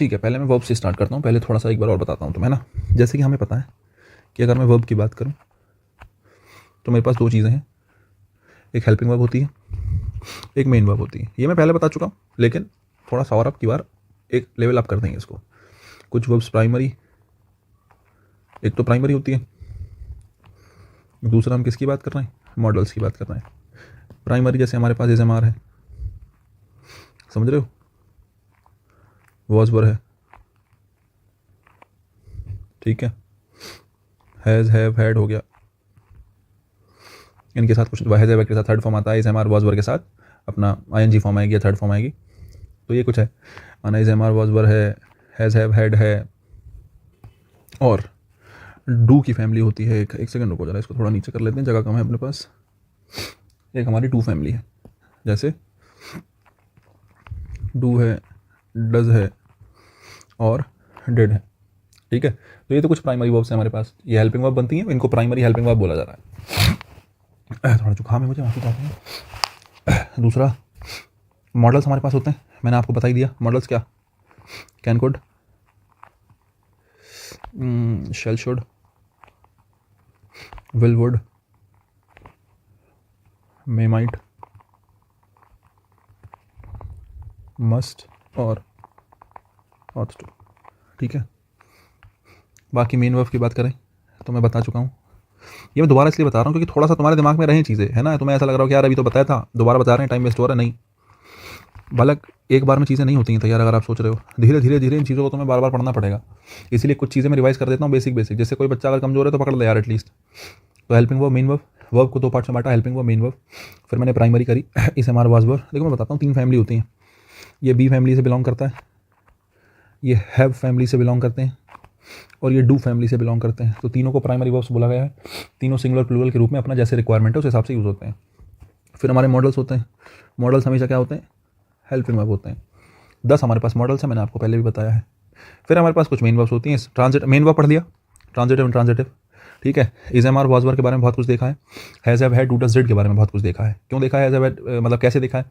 ठीक है, पहले मैं वर्ब से स्टार्ट करता हूँ। पहले थोड़ा सा एक बार और बताता हूँ तुम्हें ना। जैसे कि हमें पता है कि अगर मैं वर्ब की बात करूँ तो मेरे पास दो चीज़ें हैं, एक हेल्पिंग वर्ब होती है, एक मेन वर्ब होती है। ये मैं पहले बता चुका हूँ, लेकिन थोड़ा सा और अब की बार एक लेवल अप कर देंगे इसको। कुछ वर्ब्स प्राइमरी, एक तो प्राइमरी होती है, दूसरा हम किसकी बात कर रहे हैं, मॉडल्स की बात कर रहे हैं। प्राइमरी जैसे हमारे पास एसएमआर है, समझ रहे हो, वॉज वर है, ठीक है, हैज़ हैव हैड हो गया, इनके साथ कुछ हैज़ हैव के साथ थर्ड फॉर्म आता है, एसएमआर वॉज वर के साथ अपना आईएनजी फॉर्म आएगी या थर्ड फॉर्म आएगी। तो ये कुछ है, माना एसएमआर वॉज वर है, हैज़ हैव हैड है, और डू की फैमिली होती है। एक सेकंड रुको जरा, इसको थोड़ा नीचे कर लेते हैं, जगह कम है अपने पास। एक हमारी डू फैमिली है, जैसे डू है, डज है और डिड है, ठीक है। तो ये तो कुछ प्राइमरी वर्ब्स हैं हमारे पास, ये हेल्पिंग वर्ब बनती हैं, इनको प्राइमरी हेल्पिंग वर्ब बोला जा रहा है। थोड़ा जुकाम है मुझे, माफी चाहते हैं। दूसरा, मॉडल्स हमारे पास होते हैं, मैंने आपको बता ही दिया मॉडल्स क्या, can could, shell should, will would, may might, must और ऑट टू, ठीक है। बाकी मेन वर्ब की बात करें तो मैं बता चुका हूँ, ये मैं दोबारा इसलिए बता रहा हूँ क्योंकि थोड़ा सा तुम्हारे दिमाग में रहें चीज़ें, है ना। तुम्हें ऐसा लग रहा हो कि यार अभी तो बताया था, दोबारा बता रहे हैं, टाइम वेस्ट हो रहा है। नहीं, बालक एक बार में चीज़ें नहीं होती हैं तैयार। अगर आप सोच रहे हो, धीरे धीरे धीरे इन चीज़ों को तुम्हें बार बार पढ़ना पड़ेगा। इसीलिए कुछ चीज़ें मैं रिवाइज कर देता हूँ, बेसिक बेसिक। जैसे कोई बच्चा अगर कमजोर है तो पकड़ ले यार एटलीस्ट। तो helping verb, main verb, verb को दो पार्ट्स में बांटा, हेल्पिंग वर्ब, मेन वर्ब। फिर मैंने प्राइमरी करी, इसे हमारा वाज वर्ब। देखो मैं बताता हूँ, तीन फैमिली होती हैं। ये बी फैमिली से बिलोंग करता है, ये हैव फैमिली से बिलोंग करते हैं, और ये डू फैमिली से बिलोंग करते हैं। तो तीनों को प्राइमरी वर्ब्स बोला गया है। तीनों सिंगुलर प्लूरल के रूप में अपना जैसे रिक्वायरमेंट है उस हिसाब से यूज़ होते हैं। फिर हमारे मॉडल्स होते हैं। मॉडल्स हमेशा क्या होते हैं, हेल्पिंग वर्ब होते हैं। 10 हमारे पास मॉडल्स हैं, मैंने आपको पहले भी बताया है। फिर हमारे पास कुछ मेन वर्ब्स होती हैं। ट्रांजिट, मेन वर्ब पढ़ लिया, ट्रांजिटिव एंड ट्रांजिटिव, ठीक है। Is am are was were के बारे में बहुत कुछ देखा है। Has have had, do does did के बारे में बहुत कुछ देखा है। क्यों देखा है हैज़ हैव हैड, मतलब कैसे देखा है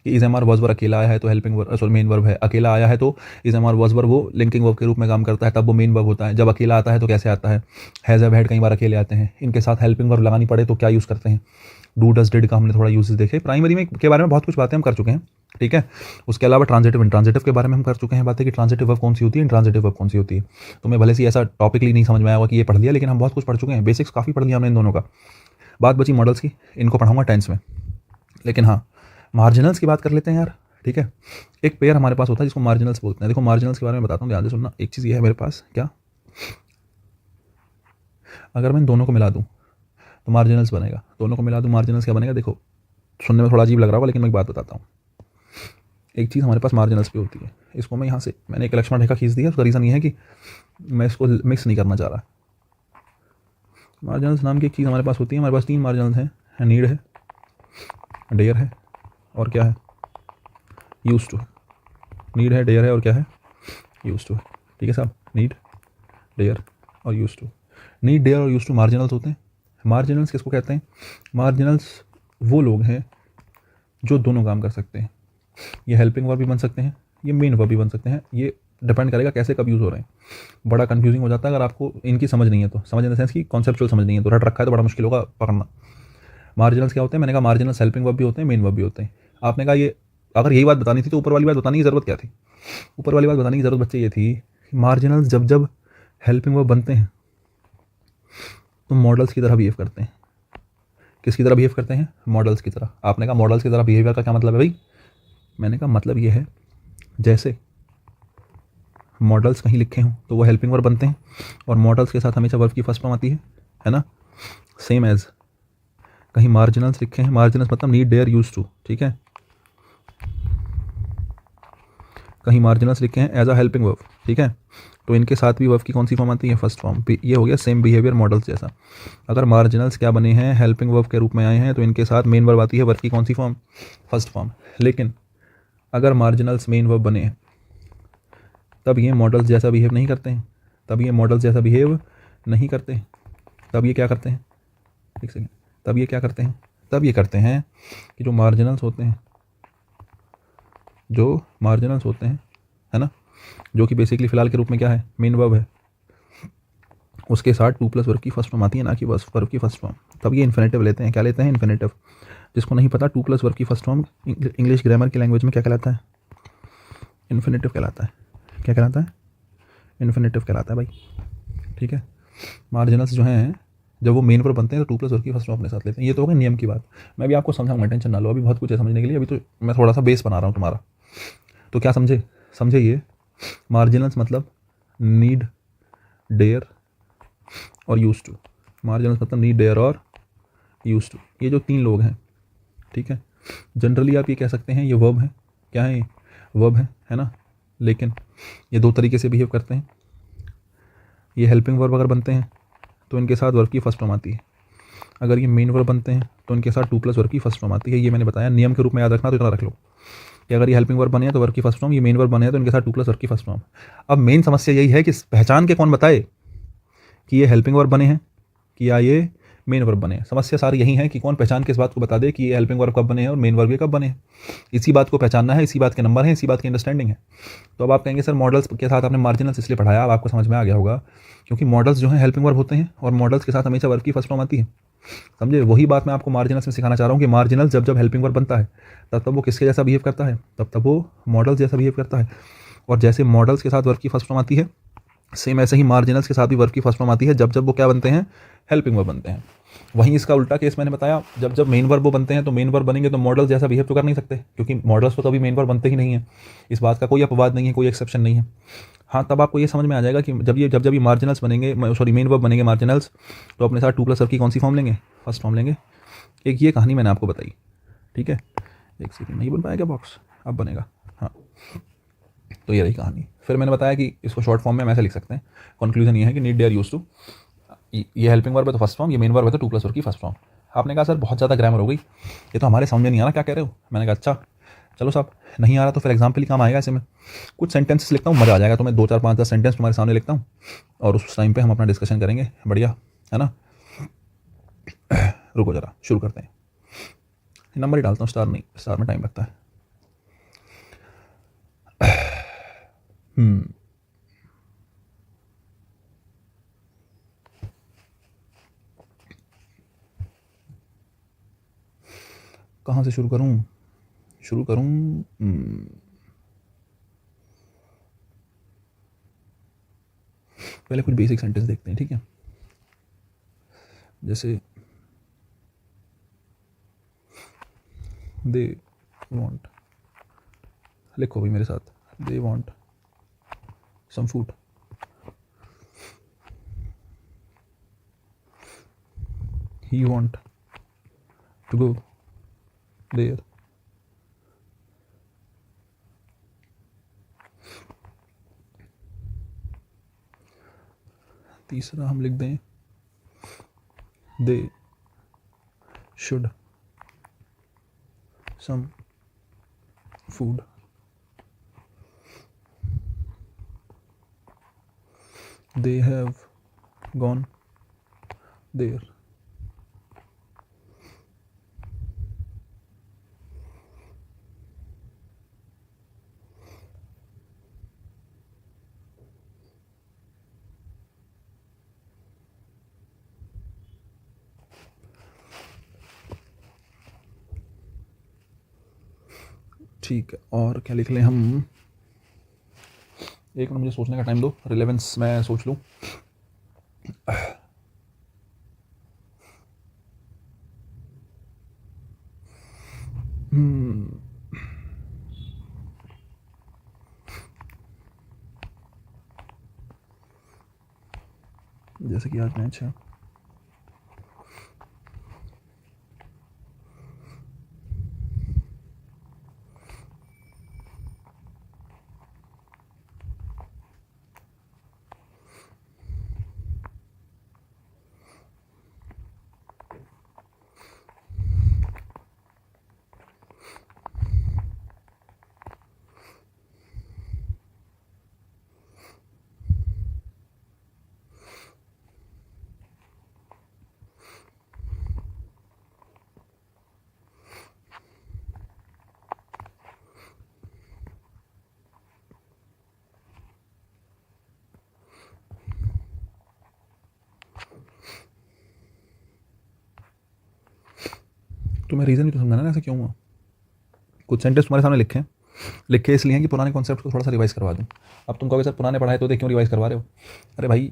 कि is am are was were अकेला आया है तो helping verb, sorry main verb है। अकेला आया है तो is am are was were वो लिंकिंग वर्ब के रूप में काम करता है, तब वो मेन वर्ब होता है। जब अकेला आता है तो कैसे आता है, हैज़ हैव हैड कई बार अकेले आते हैं। इनके साथ हेल्पिंग वर्ब लगानी पड़े तो क्या यूज़ करते हैं, डू डज डिड का हमने थोड़ा यूजेस देखे। प्राइमरी में के बारे में बहुत कुछ बातें हम कर चुके हैं, ठीक है। उसके अलावा ट्रांजिटिव इंट्रांजिटिव के बारे में हम कर चुके हैं बातें कि ट्रांजिटिव वर्ब कौन सी होती है, इंट्रांजिटिव वर्ब कौन सी होती है। तुम्हें भले से ऐसा टॉपिकली नहीं समझ में आया होगा कि ये पढ़ लिया, लेकिन हम बहुत कुछ पढ़ चुके हैं, बेसिक्स काफ़ी पढ़ लिया हमने इन दोनों का। बात बची मॉडल्स की, इनको पढ़ाऊंगा टेंस में। लेकिन हाँ, मार्जिनल्स की बात कर लेते हैं यार, ठीक है। एक पेयर हमारे पास होता है जिसको मार्जिनल्स बोलते हैं। देखो मार्जिनल्स के बारे में बताता हूँ, ध्यान से सुनना। एक चीज़ ये है मेरे पास, क्या, अगर मैं इन दोनों को मिला दूँ तो मार्जिनल्स बनेगा। दोनों को मिला दूँ, मार्जिनल्स क्या बनेगा, देखो सुनने में थोड़ा अजीब लग रहा होगा, लेकिन मैं एक बात बताता हूँ। एक चीज़ हमारे पास मार्जिनल्स पे होती है, इसको मैं यहाँ से मैंने एक लक्ष्मण रेखा खींच दी है। उसका रीज़न ये है कि मैं इसको मिक्स नहीं करना चाह रहा। मार्जिनल्स नाम की एक चीज़ हमारे पास होती है। हमारे पास तीन मार्जिनल्स हैं, नीड है, डेयर है, और क्या है, यूज टू है। नीड है, डेयर है, और क्या है, यूज टू है, ठीक है साहब। नीड, डेयर और यूज टू। नीड, डेयर और यूज टू मार्जिनल्स होते हैं। मार्जिनल्स किसको कहते हैं, मार्जिनल्स वो लोग हैं जो दोनों काम कर सकते हैं। ये हेल्पिंग वर्ब भी बन सकते हैं, ये मेन वर्ब भी बन सकते हैं। ये डिपेंड करेगा कैसे कब यूज़ हो रहे हैं। बड़ा कंफ्यूजिंग हो जाता है अगर आपको इनकी समझ नहीं है तो, समझ इन द सेंस की कॉन्सेप्चुअल समझ नहीं है तो, रट रखा है तो बड़ा मुश्किल होगा पकड़ना। मार्जिनल्स क्या होते हैं, मैंने कहा मार्जिनल्स हेल्पिंग वर्ब भी होते हैं, मेन वर्ब भी होते हैं। आपने कहा ये, अगर यही बात बतानी थी तो ऊपर वाली बात बताने की ज़रूरत क्या थी। ऊपर वाली बात बताने की ज़रूरत बच्चे ये थी कि मार्जिनल्स जब जब हेल्पिंग वर्ब बनते हैं तो मॉडल्स की तरह बिहेव करते हैं। किसकी तरह बिहेव करते हैं, मॉडल्स की तरह। आपने कहा मॉडल्स की तरह बिहेवियर का क्या मतलब है भाई, मैंने कहा मतलब ये है जैसे मॉडल्स कहीं लिखे हों तो वो हेल्पिंग वर्ब बनते हैं, और मॉडल्स के साथ हमेशा वर्ब की फर्स्ट फॉर्म आती है ना। सेम एज कहीं मार्जिनल्स लिखे हैं, मार्जिनल्स मतलब नीड, डेयर, यूज टू, ठीक है। कहीं मार्जिनल्स लिखे हैं एज अ हेल्पिंग वर्ब, ठीक है, तो इनके साथ भी वर्ब की कौन सी फॉर्म आती है, फर्स्ट फॉर्म। ये हो गया सेम बिहेवियर मॉडल्स जैसा। अगर मार्जिनल्स क्या बने हैं, हेल्पिंग वर्ब के रूप में आए हैं, तो इनके साथ मेन वर्ब आती है, वर्ब की कौन सी फॉर्म, फर्स्ट फॉर्म। लेकिन अगर मार्जिनल्स मेन वर्ब बने हैं तब ये मॉडल्स जैसा बिहेव नहीं करते हैं, तब ये मॉडल्स जैसा बिहेव नहीं करते हैं। तब ये क्या करते हैं, एक सेकेंड, तब ये क्या करते हैं, तब ये करते हैं कि जो मार्जिनल्स होते हैं, जो मार्जिनल्स होते हैं, है ना, जो कि बेसिकली फिलहाल के रूप में क्या है, मेन वर्ब है, उसके साथ टू प्लस वर्ब की फर्स्ट फॉर्म आती है, ना कि बस वर्ब की फर्स्ट फॉर्म। तब ये इन्फिनेटिव लेते हैं। क्या लेते हैं? इन्फिनेटिव। जिसको नहीं पता, टू प्लस वर्ब की फर्स्ट फॉर्म इंग्लिश ग्रामर की लैंग्वेज में क्या कहलाता है? इन्फिनेटिव कहलाता है। क्या कहलाता है? इन्फिनेटिव कहलाता है भाई। ठीक है। मार्जिनल्स जो हैं, जब वो मेन वर्ब बनते हैं तो टू प्लस वर्ब की फर्स्ट फॉर्म अपने साथ लेते हैं। ये तो हो गया नियम की बात। मैं भी आपको समझाऊंगा, टेंशन ना लो, अभी बहुत कुछ है समझने के लिए। अभी तो मैं थोड़ा सा बेस बना रहा हूँ तुम्हारा। तो क्या समझे? समझे ये मार्जिनल्स मतलब नीड, डेयर और यूज टू। मार्जिनल्स मतलब नीड, डेयर और यूज टू। ये जो तीन लोग हैं, ठीक है, जनरली आप ये कह सकते हैं ये वर्ब है। क्या है? ये वर्ब है ना। लेकिन ये दो तरीके से बिहेव करते हैं। ये हेल्पिंग वर्ब अगर बनते हैं तो इनके साथ वर्ब की फर्स्ट फॉर्म आती है। अगर ये मेन वर्ब बनते हैं तो इनके साथ टू प्लस वर्ब की फर्स्ट फॉर्म आती है। ये मैंने बताया, नियम के रूप में याद रखना, तो इतना रख लो कि अगर ये हेल्पिंग वर्ब बने हैं तो वर्ब की फर्स्ट फॉर्म, ये मेन वर्ब बने हैं तो इनके साथ टू प्लस वर्ब की फर्स्ट फॉर्म। अब मेन समस्या यही है कि पहचान के कौन बताए कि ये हेल्पिंग वर्ब बने हैं कि या ये मेन वर्ब बने हैं। समस्या सारी यही है कि कौन पहचान के इस बात को बता दे कि ये हेल्पिंग वर्ब कब बने हैं और मेन वर्ब ये कब बने हैं। इसी बात को पहचानना है, इसी बात के नंबर हैं, इसी बात की अंडरस्टैंडिंग है। तो अब आप कहेंगे सर मॉडल्स के साथ आपने मार्जिनल्स इसलिए पढ़ाया, अब आपको समझ में आ गया होगा, क्योंकि मॉडल्स जो हैं हेल्पिंग वर्ब होते हैं और मॉडल्स के साथ हमेशा वर्ब की फर्स्ट फॉर्म आती है। समझे? वही बात मैं आपको मार्जिनल्स में सिखाना चाह रहा हूँ कि मार्जिनल जब जब हेल्पिंग वर्ब बनता है तब तब वो किसके जैसा बिहेव करता है? तब तब वो मॉडल्स जैसा बिहेव करता है। और जैसे मॉडल्स के साथ वर्ब की फर्स्ट फॉर्म आती है, सेम ऐसे ही मार्जिनल्स के साथ भी वर्ब की फर्स्ट फॉर्म आती है जब जब वो क्या बनते हैं? हेल्पिंग वर्ब बनते हैं। वहीं इसका उल्टा केस मैंने बताया, जब जब मेन वर्ब वो बनते हैं तो मेन वर्ब बनेंगे तो मॉडल जैसा बिहेव तो कर नहीं सकते, क्योंकि मॉडल्स तो कभी मेन वर्ब बनते ही नहीं है। इस बात का कोई अपवाद नहीं है, कोई एक्सेप्शन नहीं है। हाँ, तब आपको ये समझ में आ जाएगा कि जब ये मार्जिनल्स बनेंगे, सॉरी मेन वर्ब बनेंगे मार्जिनल्स, तो अपने साथ टू प्लस वर्ब की कौन सी फॉर्म लेंगे? फर्स्ट फॉर्म लेंगे। एक ये कहानी मैंने आपको बताई। ठीक है, एक सेकंड, नहीं बन पाया क्या बॉक्स? अब बनेगा। हाँ, तो ये रही कहानी। फिर मैंने बताया कि इसको शॉर्ट फॉर्म में हम ऐसे लिख सकते हैं। कंक्लूजन ये है कि नीड, डेयर, यूज टू, ये हेल्पिंग वर्ब है तो फर्स्ट फॉर्म, ये मेन वर्ब है तो टू प्लस वर्ब की फर्स्ट फॉर्म। आपने कहा सर बहुत ज़्यादा ग्रामर हो गई, ये तो हमारे समझ में नहीं आ रहा, क्या कह रहे हो? मैंने कहा अच्छा चलो साहब, नहीं आ रहा तो फिर एग्जाम्पल ही काम आएगा। ऐसे में कुछ सेंटेंसेस लिखता हूँ, मज़ा आ जाएगा। तो मैं 2 4 5 10 सेंटेंस तुम्हारे सामने लिखता हूँ और उस टाइम पे हम अपना डिस्कशन करेंगे। बढ़िया है ना? रुको जरा, शुरू करते हैं। नंबर ही डालता हूँ, स्टार नहीं, स्टार में टाइम लगता है। कहाँ से शुरू करूँ? पहले कुछ बेसिक सेंटेंस देखते हैं, ठीक है? जैसे दे वॉन्ट, लिखो भाई मेरे साथ, they want some food. He want to go there. तीसरा हम लिख दें they should some food. They have gone there. ठीक है, और क्या लिख लें हम? एक मिनट मुझे सोचने का टाइम दो, रिलेवेंस मैं सोच लूँ। जैसे कि आज मैच है, तुम्हें रीज़न भी तो समझाना ना ऐसा क्यों हुआ। कुछ सेंटेंस तुम्हारे सामने लिखे इसलिए हैं कि पुराने कॉन्सेप्ट को थोड़ा सा रिवाइज करवा दूँ। अब तुम कहोगे सर पुराने पढ़ाए तो देख क्यों रिवाइज करवा रहे हो। अरे भाई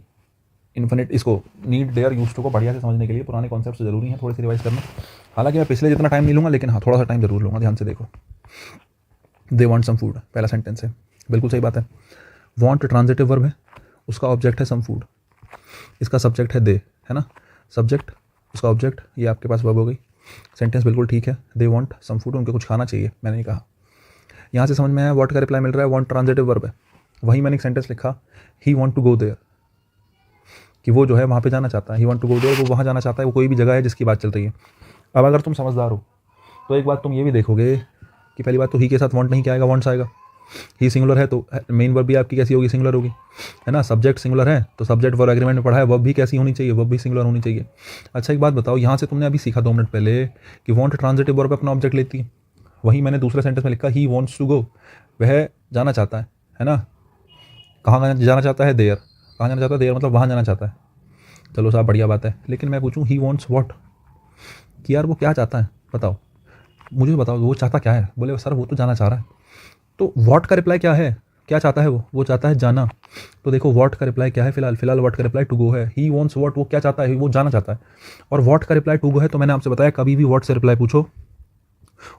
इन्फिनिट इसको नीड देयर यूज टू को बढ़िया से समझने के लिए पुराने कॉन्सेप्ट ज़रूरी हैं थोड़ी सी रिवाइज करना। हालांकि मैं पिछले जितना टाइम नहीं लूँगा, लेकिन हाँ थोड़ा सा टाइम जरूर लूँगा। ध्यान से देखो, दे वांट सम फूड पहला सेंटेंस है, बिल्कुल सही बात है। वांट ट्रांजिटिव वर्ब है, उसका ऑब्जेक्ट है सम फूड, इसका सब्जेक्ट है दे, है ना। सब्जेक्ट उसका ऑब्जेक्ट, ये आपके पास वर्ब हो गई। सेंटेंस बिल्कुल ठीक है, दे वांट सम फूड, उनको कुछ खाना चाहिए, मैंने नहीं कहा। यहाँ से समझ में आया वांट का रिप्लाई मिल रहा है, वांट ट्रांजिटिव वर्ब है। वहीं मैंने एक सेंटेंस लिखा, he want to go there, कि वो जो है वहाँ पे जाना चाहता है। He want to go there, वो वहाँ जाना चाहता है, वो कोई भी जगह है जिसकी बात चल रही है। अब अगर तुम समझदार हो तो एक बात तुम ये भी देखोगे कि पहली बात तो ही के साथ वांट नहीं क्या आएगा, वांट्स आएगा। ही सिंगुलर है तो मेन वर्ब भी आपकी कैसी होगी, सिंगुलर होगी, है ना। सब्जेक्ट सिंगुलर है तो सब्जेक्ट वर्ब एग्रीमेंट में पढ़ा है, वर्ब भी कैसी होनी चाहिए, वर्ब भी सिंगुलर होनी चाहिए। अच्छा एक बात बताओ, यहाँ से तुमने अभी सीखा 2 मिनट पहले कि वांट ट्रांजिटिव वर्ब अपना ऑब्जेक्ट लेती है। वहीं मैंने दूसरे सेंटेंस में लिखा ही वांट्स टू गो, वह जाना चाहता है ना। कहाँ जाना चाहता है, देयर। कहाँ जाना चाहता है, देयर मतलब वहाँ जाना चाहता है। चलो साहब बढ़िया बात है, लेकिन मैं पूछूं ही वांट्स व्हाट, कि यार वो क्या चाहता है, बताओ मुझे बताओ वो चाहता क्या है। बोले सर वो तो जाना चाह रहा है। तो व्हाट का रिप्लाई क्या है, क्या चाहता है वो चाहता है जाना। तो देखो व्हाट का रिप्लाई क्या है, फिलहाल व्हाट का रिप्लाई टू गो है। ही वांट्स व्हाट, वो क्या चाहता है, वो जाना चाहता है। और व्हाट का रिप्लाई टू गो है, तो मैंने आपसे बताया कभी भी व्हाट से रिप्लाई पूछो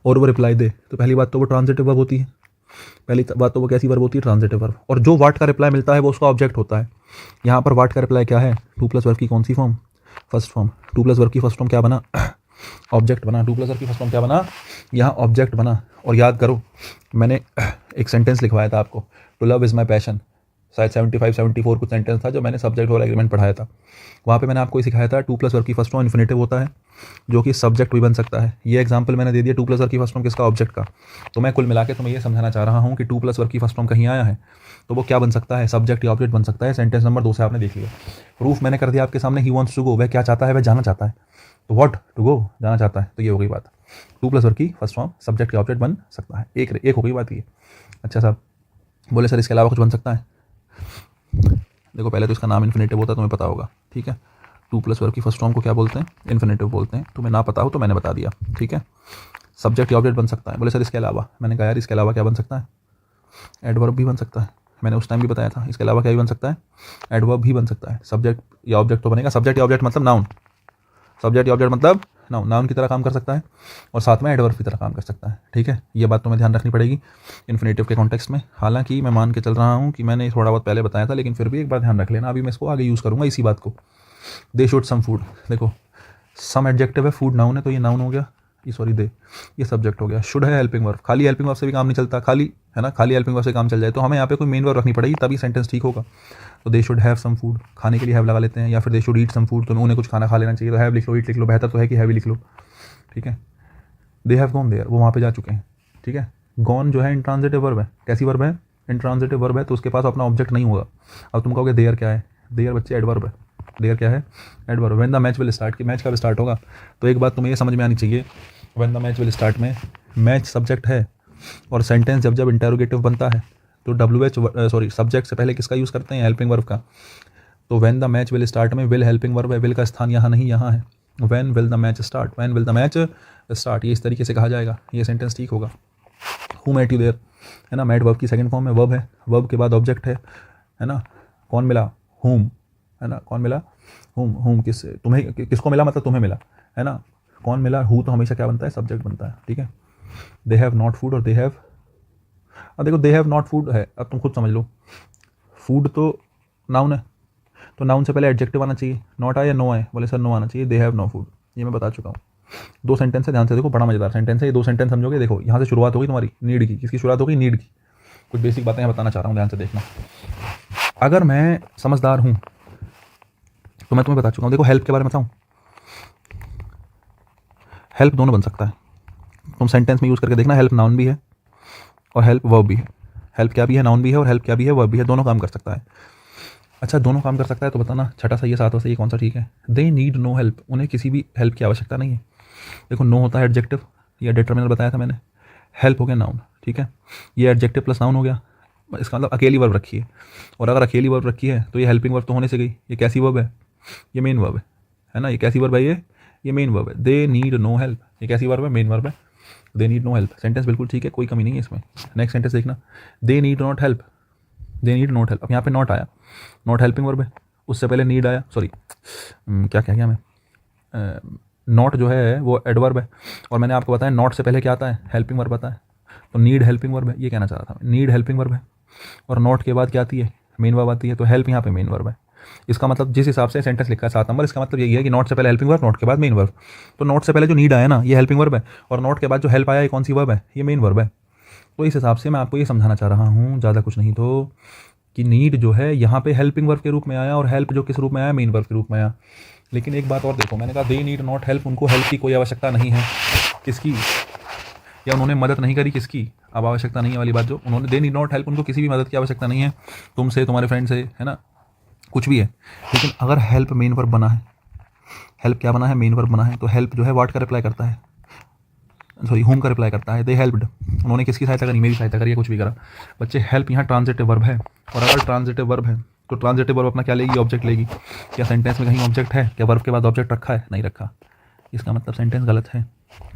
और वो रिप्लाई दे, तो पहली बात तो वो ट्रांजिटिव वर्ब होती है। पहली बात तो वो कैसी वर्ब होती है, ट्रांजिटिव वर्ब। और जो व्हाट का रिप्लाई मिलता है वो उसका ऑब्जेक्ट होता है। यहाँ पर व्हाट का रिप्लाई क्या है, टू प्लस वर्ब की कौन सी form, first form. To plus verb की फर्स्ट फॉर्म क्या बना, ऑब्जेक्ट बना। टू प्लस वर्ब की फर्स्ट फॉर्म क्या बना, यहाँ ऑब्जेक्ट बना। और याद करो मैंने एक सेंटेंस लिखवाया था आपको, to love is my passion, शायद 75-74 कुछ सेंटेंस था जो मैंने सब्जेक्ट और एग्रीमेंट पढ़ाया था। वहाँ पे मैंने आपको ये सिखाया था टू प्लस वर्ब की फर्स्ट फॉर्म इन्फिनेटिव होता है, जो कि सब्जेक्ट भी बन सकता है। ये एग्जांपल मैंने दे दिया टू प्लस वर्ब की फर्स्ट फॉर्म किसका, ऑब्जेक्ट का। तो मैं कुल मिला के तुम्हें ये समझाना चाह रहा हूँ कि टू प्लस वर्ब की फर्स्ट फॉर्म कहीं आया है तो वो क्या बन सकता है, सब्जेक्ट या ऑब्जेक्ट बन सकता है। सेंटेंस नंबर 2 से आपने देख लिया। प्रूफ मैंने कर दिया आपके सामने, ही वांट्स टू गो, वह क्या चाहता है, वह जाना चाहता है। तो व्हाट, टू गो, जाना चाहता है। तो ये हो गई बात, टू प्लस वर्ब की फर्स्ट फॉर्म सब्जेक्ट या ऑब्जेक्ट बन सकता है। एक हो गई बात ये। अच्छा साहब बोले सर इसके अलावा कुछ बन सकता है। देखो पहले तो इसका नाम इन्फिनेटिव होता है, तुम्हें पता होगा, ठीक है। टू प्लस वर्ब की फर्स्ट फॉर्म को क्या बोलते हैं, इन्फिनेटिव बोलते हैं। तुम्हें ना पता हो तो मैंने बता दिया, ठीक है। सब्जेक्ट या ऑब्जेक्ट बन सकता है। बोले सर इसके अलावा, मैंने कहा यार इसके अलावा क्या बन सकता है, एडवर्ब भी बन सकता है। मैंने उस टाइम भी बताया था इसके अलावा क्या भी बन सकता है, एडवर्ब भी बन सकता है। सब्जेक्ट या ऑब्जेक्ट तो बनेगा, सब्जेक्ट या ऑब्जेक्ट मतलब नाउन, सब्जेक्ट या ऑब्जेक्ट मतलब नाउन की तरह काम कर सकता है और साथ में एडवर्ब की तरह काम कर सकता है, ठीक है। ये बात तुम्हें ध्यान रखनी पड़ेगी इन्फिनेटिव के कॉन्टेक्स्ट में। हालांकि मैं मान के चल रहा हूँ कि मैंने थोड़ा बहुत पहले बताया था, लेकिन फिर भी एक बार ध्यान रख लेना, अभी मैं इसको आगे यूज़ करूँगा इसी बात को। दे शुड सम फूड, देखो सम एडजेक्टिव है, फूड नाउन है, तो ये नाउन हो गया, ये सॉरी दे ये सब्जेक्ट हो गया। शुड है हेल्पिंग वर्ब, खाली हेल्पिंग वर्ब से भी काम नहीं चलता, खाली है ना, खाली हेल्पिंग वर्ब से काम चल जाए तो हमें यहाँ पे कोई मेन वर्ब रखनी पड़ेगी तभी सेंटेंस ठीक होगा। तो they should have some food, खाने के लिए हैव लगा लेते हैं, या फिर they should eat some food, तो उन्हें कुछ खाना खा लेना चाहिए, तो हैव लिख लो, ईट लिख लो, बेहतर तो है कि हैव लिख लो, ठीक है। दे हैव गॉन देयर, वो वहाँ पे जा चुके हैं, ठीक है। गॉन जो है इंट्रांजिटिव वर्ब है, कैसी वर्ब है, इंट्रांजिटिव वर्ब है, तो उसके पास अपना ऑब्जेक्ट नहीं होगा। अब तुम कहोगे देयर क्या है, देयर बच्चे एडवर्ब है, देयर क्या है, adverb. When the match will start, कि मैच कब स्टार्ट होगा। तो एक बात तुम्हें ये समझ में आनी चाहिए, when the match will start में मैच सब्जेक्ट है, और सेंटेंस जब जब इंटेरोगेटिव बनता है तो सब्जेक्ट से पहले किसका यूज़ करते हैं, हेल्पिंग वर्ब का। तो when the match will start में विल हेल्पिंग वर्ब है, विल का स्थान यहाँ नहीं यहाँ है। When will the match start, when will the match start, ये इस तरीके से कहा जाएगा, ये सेंटेंस ठीक होगा। हु मेट यू देयर, है ना, मेट वर्ब की सेकंड फॉर्म में वर्ब है, वर्ब के बाद ऑब्जेक्ट है ना। कौन मिला, हुम, है ना, कौन मिला, हुम तुम्हें, किसको मिला मतलब तुम्हें मिला, है ना। कौन मिला, हु तो हमेशा क्या बनता है, सब्जेक्ट बनता है, ठीक है। दे हैव नॉट फूड और दे हैव, अब देखो दे हैव नॉट फूड है, अब तुम खुद समझ लो, फूड तो नाउन है, तो नाउन से पहले एडजेक्टिव आना चाहिए, नॉट आए या नो आए, बोले सर नो आना चाहिए, दे हैव नो फूड, ये मैं बता चुका हूँ। 2 सेंटेंस है, ध्यान से देखो, बड़ा मजेदार सेंटेंस है ये, 2 सेंटेंस समझोगे। देखो यहाँ से शुरुआत होगी तुम्हारी नीड की, किसकी शुरुआत होगी, नीड की। कुछ बेसिक बातें बताना चाह रहा हूँ, ध्यान से देखना। अगर मैं समझदार हूँ तो मैं तुम्हें बता चुका हूँ। देखो हेल्प के बारे में बताऊँ, हेल्प दोनों बन सकता है, तुम सेंटेंस में यूज़ करके देखना, हेल्प नाउन भी है और हेल्प वर्ब भी है। हेल्प क्या भी है, नाउन भी है, और हेल्प क्या भी है, वर्ब भी है, दोनों काम कर सकता है। अच्छा दोनों काम कर सकता है तो बताना छठा सही है, सातवां सही है, कौन सा ठीक है। दे नीड नो हेल्प, उन्हें किसी भी हेल्प की आवश्यकता नहीं है। देखो नो होता है एडजेक्टिव या डिटर्मिनल बताया था मैंने, हेल्प हो गया नाउन, ठीक है। ये एडजेक्टिव प्लस नाउन हो गया, इसका मतलब अकेली वर्ब रखी है, और अगर अकेली वर्ब रखी है तो ये हेल्पिंग वर्ब तो होने से गई। ये कैसी वर्ब है, ये मेन वर्ब है ना। ये कैसी वर्ब है, ये ये मेन वर्ब है, दे नीड नो हेल्प, ये कैसी वर्ब है, मेन वर्ब है, they need no help, sentence बिल्कुल ठीक है, कोई कमी नहीं है इसमें। नेक्स्ट सेंटेंस देखना, they need not help, they need not help, अब यहाँ पे नॉट आया, नॉट हेल्पिंग वर्ब है, उससे पहले नीड आया, सॉरी क्या कह गया मैं, नॉट जो है वो एडवर्ब है, और मैंने आपको बताया नॉट से पहले क्या आता है, हेल्पिंग वर्ब आता है, तो नीड हेल्पिंग वर्ब है, ये कहना चाह रहा था मैं, नीड हेल्पिंग वर्ब है, और नॉट के बाद क्या आती है, मेन वर्ब आती है, तो हेल्प यहाँ पे मेन वर्ब है। इसका मतलब जिस हिसाब से सेंटेंस लिखा है 7 नंबर, इसका मतलब यही है कि नॉट से पहले हेल्पिंग वर्ब, नॉट के बाद मेन वर्ब, तो नॉट से पहले जो नीड आया ना ये हेल्पिंग वर्ब है, और नॉट के बाद जो हेल्प आया ये कौन सी वर्ब है, ये मेन वर्ब है। तो इस हिसाब से मैं आपको ये समझाना चाह रहा हूँ, ज़्यादा कुछ नहीं, तो कि नीड जो है यहाँ पे हेल्पिंग वर्ब के रूप में आया, और हेल्प जो किस रूप में आया, मेन वर्ब के रूप में आया। लेकिन एक बात और देखो, मैंने कहा दे नीड नॉट हेल्प, उनको हेल्प की कोई आवश्यकता नहीं है, किसकी, या उन्होंने मदद नहीं करी किसकी, अब आवश्यकता नहीं है वाली बात, जो उन्होंने दे नीड नॉट हेल्प, उनको किसी भी मदद की आवश्यकता नहीं है, तुमसे, तुम्हारे फ्रेंड से, है ना, कुछ भी है। लेकिन अगर हेल्प मेन वर्ब बना है, हेल्प क्या बना है, मेन वर्ब बना है, तो हेल्प जो है व्हाट का रिप्लाई करता है, सॉरी होम का रिप्लाई करता है, दे हेल्प्ड, उन्होंने किसकी सहायता करी, मेरी सहायता करी, या कुछ भी करा। बच्चे हेल्प यहाँ ट्रांजिटिव वर्ब है, और अगर ट्रांजिटिव वर्ब है तो ट्रांजिटिव वर्ब अपना क्या लेगी, ऑब्जेक्ट लेगी। क्या सेंटेंस में कहीं ऑब्जेक्ट है, क्या वर्ब के बाद ऑब्जेक्ट रखा है, नहीं रखा, इसका मतलब सेंटेंस गलत है,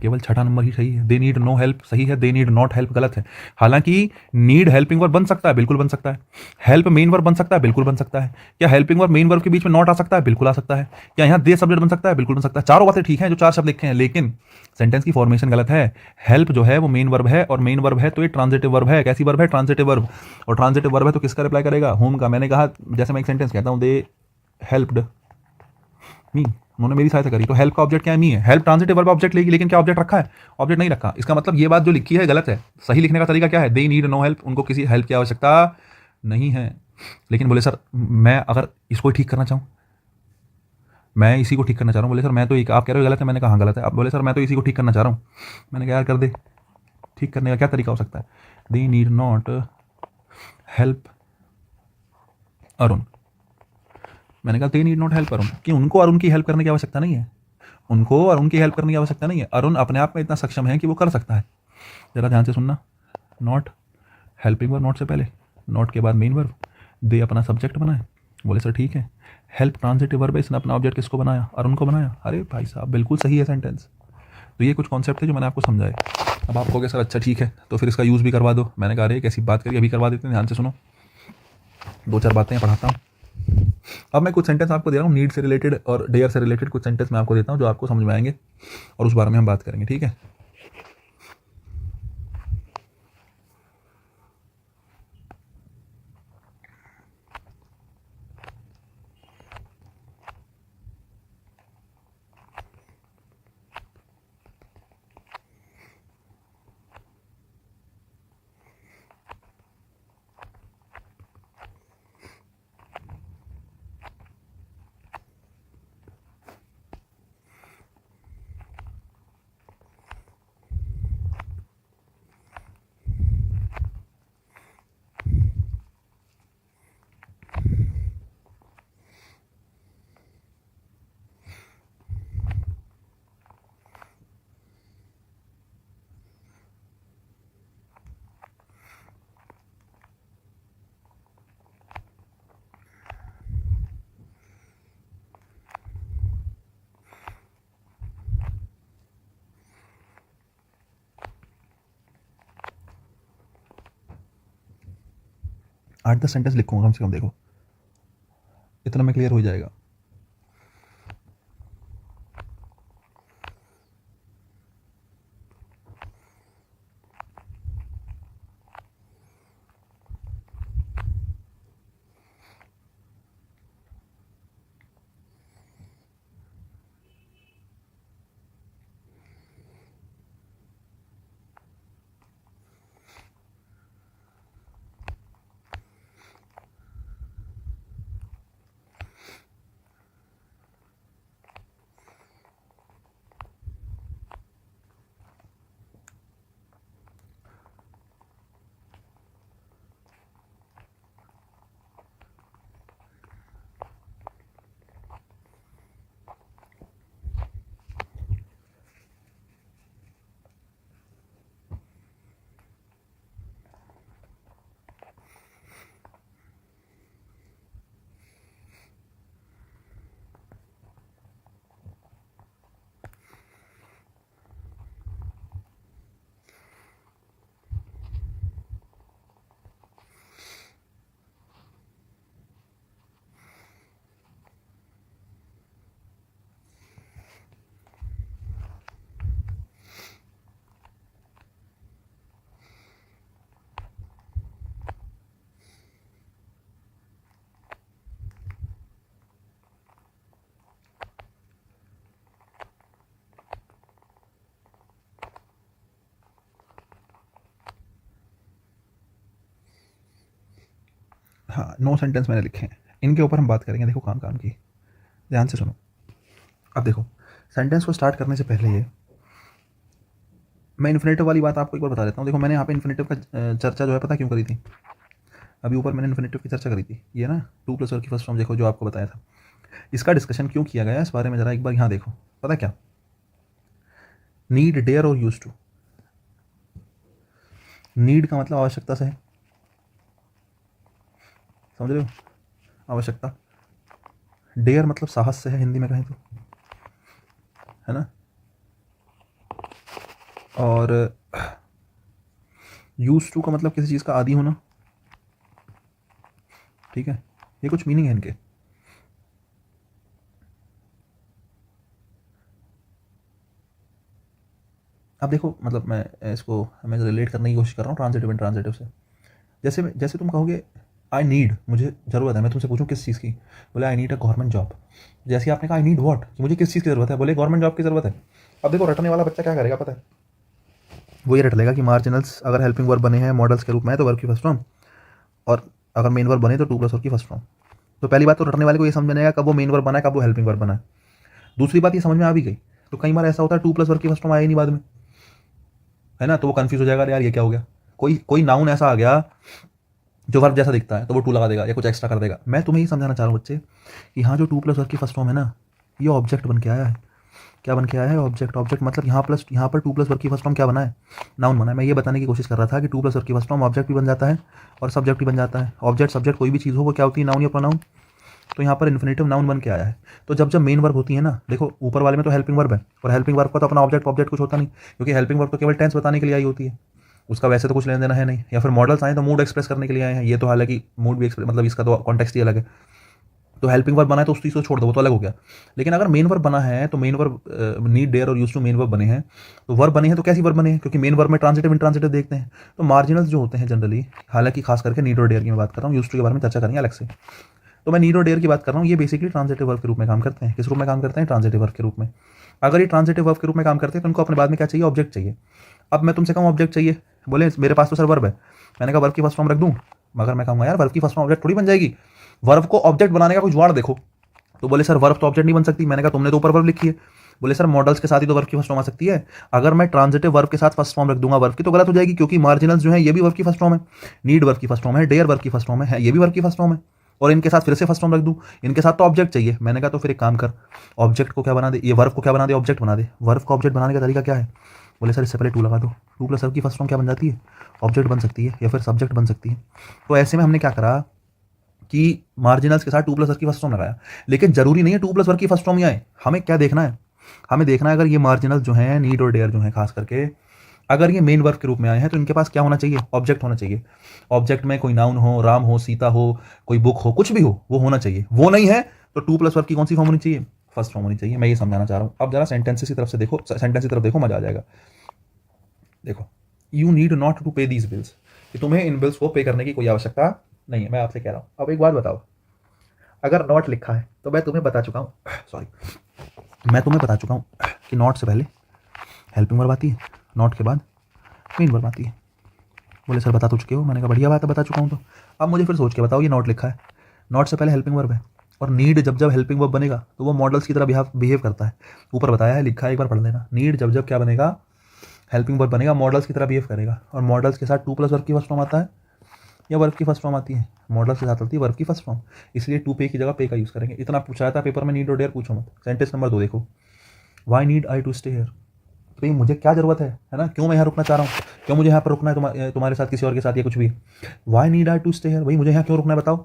केवल छठा नंबर ही सही है, दे नीड नो हेल्प सही है, दे नीड नॉट हेल्प गलत है। हालांकि नीड हेल्पिंग वर्ब बन सकता है, बिल्कुल बन सकता है, हेल्प मेन वर्ब बन सकता है, बिल्कुल बन सकता है, क्या हेल्पिंग वर्ब मेन वर्ब के बीच में नॉट आ सकता है, बिल्कुल आ सकता है, क्या यहाँ दे सब्जेक्ट बन सकता है, बिल्कुल बन सकता है, चारों बातें ठीक हैं जो चार शब्द लिखे हैं, लेकिन सेंटेंस की फॉर्मेशन गलत है। हेल्प जो है वो मेन वर्ब है, और मेन वर्ब है तो ये ट्रांजिटिव वर्ब है, कैसी वर्ब है, ट्रांजिटिव वर्ब, और ट्रांजिटिव वर्ब है तो किसका रिप्लाई करेगा, होम का। मैंने कहा जैसे मैं एक सेंटेंस कहता हूँ, दे हेल्प्ड मी, उन्होंने मेरी सहायता करी, तो हेल्प का ऑब्जेक्ट क्या है, मी है, हेल्प ट्रांजिटिव वर्ब ऑब्जेक्ट लेगी, लेकिन क्या ऑब्जेक्ट रखा है, ऑब्जेक्ट नहीं रखा। इसका मतलब ये बात जो लिखी है गलत है, सही लिखने का तरीका क्या है, दे नीड नो हेल्प, उनको किसी हेल्प की आवश्यकता नहीं है। लेकिन बोले सर मैं अगर इसको ठीक करना चाहूँ, मैं इसी को ठीक करना चाह रहा हूँ, बोले सर मैं तो एक, आप कह रहे हो गलत है, मैंने कहा हाँ गलत है, आप बोले सर मैं तो इसी को ठीक करना चाह रहा हूँ, मैंने कहा यार कर दे, ठीक करने का क्या तरीका हो सकता है, they need not help Arun, मैंने कहा they need not help Arun, कि उनको अरुण की हेल्प करने की आवश्यकता नहीं है, उनको अरुण की हेल्प करने की आवश्यकता नहीं है, अरुण अपने आप में इतना सक्षम है कि वो कर सकता है। जरा ध्यान से सुनना, नॉट हेल्पिंग वर्ब, नॉट से पहले, नॉट के बाद मेन वर्ब, दे अपना सब्जेक्ट बनाए, बोले सर ठीक है, हेल्प ट्रांजिटिव वर्ब है, इसने अपना ऑब्जेक्ट किसको बनाया, अरुण को बनाया। अरे भाई साहब बिल्कुल सही है सेंटेंस। तो ये कुछ कॉन्सेप्ट थे जो मैंने आपको समझाए। अब आप कहोगे सर अच्छा ठीक है तो फिर इसका यूज़ भी करवा दो, मैंने कहा अरे कैसी बात करी, अभी करवा देते हैं, ध्यान से सुनो, दो चार बातें पढ़ाता हूँ। अब मैं कुछ सेंटेंस आपको दे रहा हूँ नीड से रिलेटेड और डेयर से रिलेटेड, कुछ सेंटेंस मैं आपको देता हूँ जो आपको समझ में आएंगे और उस बारे में हम बात करेंगे, ठीक है। आठ दस सेंटेंस लिखूंगा कम से कम, देखो इतना में क्लियर हो जाएगा। हाँ 9 सेंटेंस मैंने लिखे हैं, इनके ऊपर हम बात करेंगे। देखो काम काम की, ध्यान से सुनो। अब देखो सेंटेंस को स्टार्ट करने से पहले ये मैं इन्फिनेटिव वाली बात आपको एक बार बता देता हूँ। देखो मैंने यहाँ पे इन्फिनेटिव का चर्चा जो है पता क्यों करी थी, अभी ऊपर मैंने इन्फिनेटिव की चर्चा करी थी, ये ना 2 + वर्ब की फर्स्ट फॉर्म देखो जो आपको बताया था, इसका डिस्कशन क्यों किया गया इस बारे में ज़रा एक बार यहाँ देखो। पता क्या, नीड, डेयर और यूज टू। नीड का मतलब आवश्यकता से है, समझ रहे हो, आवश्यकता। डेयर मतलब साहस से है हिंदी में कहें तो, है ना। और यूज टू का मतलब किसी चीज़ का आदी होना, ठीक है। ये कुछ मीनिंग है इनके। अब देखो मतलब मैं इसको हमें रिलेट करने की कोशिश कर रहा हूँ ट्रांजिटिव एंड ट्रांजिटिव से। जैसे जैसे तुम कहोगे आई नीड, मुझे ज़रूरत है, मैं तुमसे पूछूं किस चीज़ की, बोले I need a government job. जैसे आपने कहा आई नीड व्हाट, कि मुझे किस चीज़ की ज़रूरत है, बोले गवर्नमेंट जॉब की ज़रूरत है। अब देखो रटने वाला बच्चा क्या करेगा पता है, वो ये रट लेगा कि मार्जिनल्स अगर हेल्पिंग वर्ब बने हैं मॉडल्स के रूप में है तो वर्ब की फर्स्ट फॉर्म, और अगर मेन वर्ब बने तो 2 + वर्ब की फर्स्ट फॉर्म। तो पहली बात तो रटने वाले को ये समझ में नहीं आएगा कब वो मेन वर्ब बना है कब वो हेल्पिंग वर्ब बना है। दूसरी बात ये समझ में आ भी गई, तो कई बार ऐसा होता है 2 + वर्ब की फर्स्ट फॉर्म आया ही नहीं बाद में, है ना, तो वो कंफ्यूज हो जाएगा, यार ये क्या हो गया। कोई कोई नाउन ऐसा आ गया जो वर्ब जैसा दिखता है तो वो टू लगा देगा या कुछ एक्स्ट्रा कर देगा। मैं तुम्हें ये समझाना चाह रहा हूँ बच्चे कि यहाँ जो 2 + वर्ब की फर्स्ट फॉर्म है ना, ये ऑब्जेक्ट बन के आया है। क्या बन के आया है, ऑब्जेक्ट। ऑब्जेक्ट मतलब यहाँ पर 2 + वर्ब की फर्स्ट फॉर्म क्या बना है, नाउन बना है। मैं ये बताने की कोशिश कर रहा था कि 2 + वर्ब की फर्स्ट फॉर्म ऑब्जेक्ट भी बन जाता है और सब्जेक्ट भी बन जाता है। ऑब्जेक्ट सब्जेक्ट कोई भी चीज़ हो वो क्या होती है, नाउन या प्रोनाउन। तो यहाँ पर इन्फिनेटिव नाउन बन के आया है। तो जब जब मेन वर्ब होती है ना, देखो ऊपर वाले में तो हेल्पिंग वर्ब है, और हेल्पिंग वर्ब का तो अपना ऑब्जेक्ट ऑब्जेक्ट कुछ होता नहीं, क्योंकि हेल्पिंग वर्ब तो केवल टेंस बताने के लिए आई होती है, उसका वैसे तो कुछ लेना देना है नहीं। या फिर मॉडल्स आए तो मूड एक्सप्रेस करने के लिए आए हैं, ये तो हालांकि मूड भी मतलब इसका तो कॉन्टेक्स्ट ही अलग है। तो हेल्पिंग वर्ब बना है तो उस चीज़ को छोड़ दो, वो तो अलग हो गया। लेकिन अगर मेन वर्ब बना है तो मेन वर्ब नीड, डेयर और यूज टू मेन वर्ब बने हैं, तो वर्ब बने हैं तो कैसी वर्ब बने हैं, क्योंकि मेन वर्ब में ट्रांजिटिव इंट्रांजिटिव देखते हैं। तो मार्जिनल्स जो होते हैं जनरली, हालांकि खास करके नीड और डेयर की मैं बात कर रहा हूँ, यूज टू के बारे में चर्चा करेंगे अलग से। तो मैं नीड और डेयर की बात कर रहा हूँ, ये बेसिकली ट्रांजिटिव वर्ब के रूप में काम करते हैं। किस रूप में काम करते हैं, ट्रांजिटिव वर्ब के रूप में। अगर ये ट्रांजिटिव वर्ब के रूप में काम करते हैं तो उनको अपने बाद में क्या चाहिए, ऑब्जेक्ट चाहिए। अब मैं तुमसे कहूँ ऑब्जेक्ट चाहिए, बोले मेरे पास तो सर वर्ब है, मैंने कहा वर्ब की फर्स्ट फॉर्म रख दूँ। मगर मैं कहूँगा यार वर्ब की फर्स्ट फॉर्म ऑब्जेक्ट थोड़ी बन जाएगी, वर्ब को ऑब्जेक्ट बनाने का कुछ जुगाड़ देखो। तो बोले सर वर्ब तो ऑब्जेक्ट नहीं बन सकती। मैंने कहा तुमने तो ऊपर वर्ब लिखी है। बोले सर मॉडल्स के साथ ही तो वर्ब की फर्स्ट फॉर्म आ सकती है। अगर मैं ट्रांजिटिव वर्ब के साथ फर्स्ट फॉर्म रख दूंगा वर्ब की तो गलत हो जाएगी, क्योंकि मार्जिनल्स जो है ये भी वर्ब की फर्स्ट फॉर्म है, नीड वर्ब की फर्स्ट फॉर्म है, डेयर वर्ब की फर्स्ट फॉर्म है, ये भी वर्ब की फर्स्ट फॉर्म है, और इनके साथ फिर से फर्स्ट फॉर्म रख दूं, इनके साथ तो ऑब्जेक्ट चाहिए। मैंने कहा तो फिर एक काम कर, ऑब्जेक्ट को क्या बना दे, ये वर्ब को क्या बना दे, ऑब्जेक्ट बना दे। वर्ब को ऑब्जेक्ट बनाने का तरीका क्या है, बोले सर इससे पहले टू लगा दो। 2 + वर्ब की फर्स्ट फॉर्म क्या बन जाती है, ऑब्जेक्ट बन सकती है या फिर सब्जेक्ट बन सकती है। तो ऐसे में हमने क्या करा कि मार्जिनल्स के साथ 2 + वर्ब की फर्स्ट फॉर्म लगाया। लेकिन जरूरी नहीं है 2 + वर्ब की फर्स्ट फॉर्म ही आए, हमें क्या देखना है, हमें देखना है अगर ये मार्जिनल्स जो हैं नीड और डेयर जो हैं खास करके, अगर ये मेन वर्ब के रूप में आए हैं तो इनके पास क्या होना चाहिए, ऑब्जेक्ट होना चाहिए। ऑब्जेक्ट में कोई नाउन हो, राम हो, सीता हो, कोई बुक हो, कुछ भी हो, वो होना चाहिए। वो नहीं है तो 2 + वर्ब की कौन सी फॉर्म होनी चाहिए, फर्स्ट फॉर्म होनी चाहिए। मैं ये समझाना चाह रहा हूँ। अब जरा सेंटेंसेस की तरफ से देखो, सेंटेंस की तरफ देखो, मजा आ जाएगा। देखो यू नीड नॉट टू पे दीज बिल्स, कि तुम्हें इन बिल्स को पे करने की कोई आवश्यकता नहीं है। मैं आपसे कह रहा हूँ, अब एक बात बताओ, अगर नॉट लिखा है तो मैं तुम्हें बता चुका हूँ, सॉरी, मैं तुम्हें बता चुका हूँ कि नॉट से पहले हेल्पिंग वर्ब आती है, नॉट के बाद मेन वर्ब आती है। बोले सर बता तो चुके हो। मैंने कहा बढ़िया बात है, बता चुका हूँ। तो अब मुझे फिर सोच के बताओ, ये नॉट लिखा है, नॉट से पहले हेल्पिंग वर्ब है, और नीड जब जब हेल्पिंग वर्ब बनेगा तो वो मॉडल्स की तरह बिहेव करता है। ऊपर बताया है, लिखा है, एक बार पढ़ लेना। नीड जब जब क्या बनेगा, हेल्पिंग वर्ब बनेगा, मॉडल्स की तरह बिहेव करेगा। और मॉडल्स के साथ 2 + वर्ब की फर्स्ट फॉर्म आता है या वर्ब की फर्स्ट फॉर्म आती है, मॉडल्स के साथ आती है वर्ब की फर्स्ट फॉर्म, इसलिए टू पे की जगह पे का यूज़ करेंगे। इतना पूछा था पेपर में, नीड और डेयर पूछो मत। सेंटेंस नंबर 2 देखो, why need I to stay here, तो भाई मुझे क्या ज़रूरत है ना, क्यों मैं यहाँ रुकना चाह रहा हूँ, क्यों मुझे यहाँ पर रुकना है तुम्हारे साथ, किसी और के साथ या कुछ भी। Why need I to stay here, भाई मुझे यहाँ क्यों रुकना है बताओ।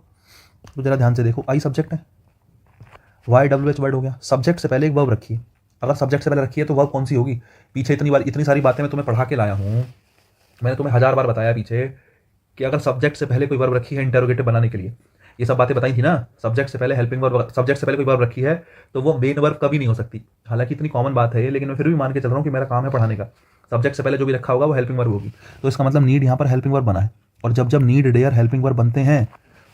तो जरा ध्यान से देखो, आई सब्जेक्ट है, वाई WH वर्ड हो गया, सब्जेक्ट से पहले एक वर्ब रखी है। अगर सब्जेक्ट से पहले रखी है तो वर्ब कौन सी होगी, पीछे इतनी सारी बातें मैं तुम्हें पढ़ा के लाया हूँ, मैंने तुम्हें 1000 बार बताया पीछे कि अगर सब्जेक्ट से पहले कोई वर्ब रखी है इंटरोगेटिव बनाने के लिए, ये सब बातें बताई थी ना, सब्जेक्ट से पहले हेल्पिंग वर्ब, सब्जेक्ट से पहले कोई वर्ब रखी है तो वो मेन वर्ब कभी नहीं हो सकती। हालांकि इतनी कॉमन बात है ये, लेकिन मैं फिर भी मान के चल रहा हूँ कि मेरा काम है पढ़ाने का। सब्जेक्ट से पहले जो भी रखा होगा वो हेल्पिंग वर्ब होगी, तो इसका मतलब नीड यहाँ पर हेल्पिंग वर्ब बना है। और जब जब नीड, डेयर हेल्पिंग वर्ब बनते हैं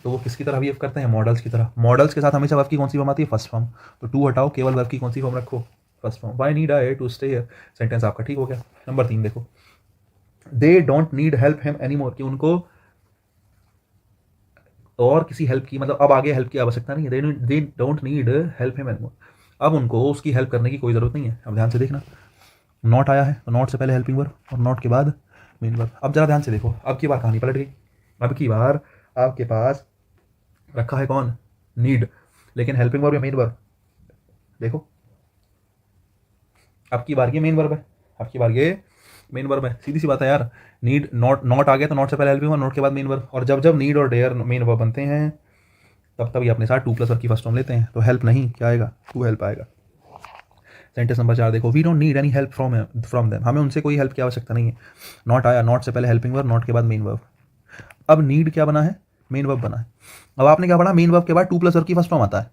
तो वो किसकी तरह बिहेव करते हैं, मॉडल्स की तरह। मॉडल्स के साथ हमेशा वर्ब की कौन सी फॉर्म आती है, फर्स्ट फॉर्म। तो टू हटाओ, केवल वर्ब की कौन सी फॉर्म रखो, first form. Why need I to stay here, sentence आपका ठीक हो गया। नंबर 3 देखो, they don't need help him any more, कि उनको और किसी हेल्प की, मतलब अब आगे हेल्प की आवश्यकता नहीं है, दे don't need help him anymore. अब उनको उसकी हेल्प करने की कोई ज़रूरत नहीं है। अब ध्यान से देखना, नॉट आया है तो नॉट से पहले हेल्पिंग वर्ब और नॉट के बाद मेन वर्ब। अब जरा ध्यान से देखो, अब की बार कहानी पलट गई। अब की बार आपके पास रखा है कौन, नीड, लेकिन हेल्पिंग वर्ब या मेन वर्ब, देखो अब की बार ये मेन वर्ब है, अब की बार ये मेन वर्ब है। सीधी सी बात है यार, नीड नॉट, नॉट आ गया तो नॉट से पहले हेल्पिंग वर्ब, नॉट के बाद मेन वर्ब। और जब जब नीड और डेयर मेन वर्ब बनते हैं तब तब ये अपने साथ टू प्लस वर्ब की फर्स्ट फॉर्म लेते हैं। तो हेल्प नहीं, क्या आएगा, टू हेल्प आएगा। सेंटेंस नंबर 4 देखो, we don't need any help from them, हमें उनसे कोई हेल्प की आवश्यकता नहीं है। नॉट आया, नॉट से पहले हेल्पिंग वर्ब, नॉट के बाद मेन वर्ब। अब नीड क्या बना है, मेन वर्ब बना है। अब आपने क्या पढ़ा, मेन वर्ब के बाद टू प्लस वर्ब की फर्स्ट फॉर्म आता है।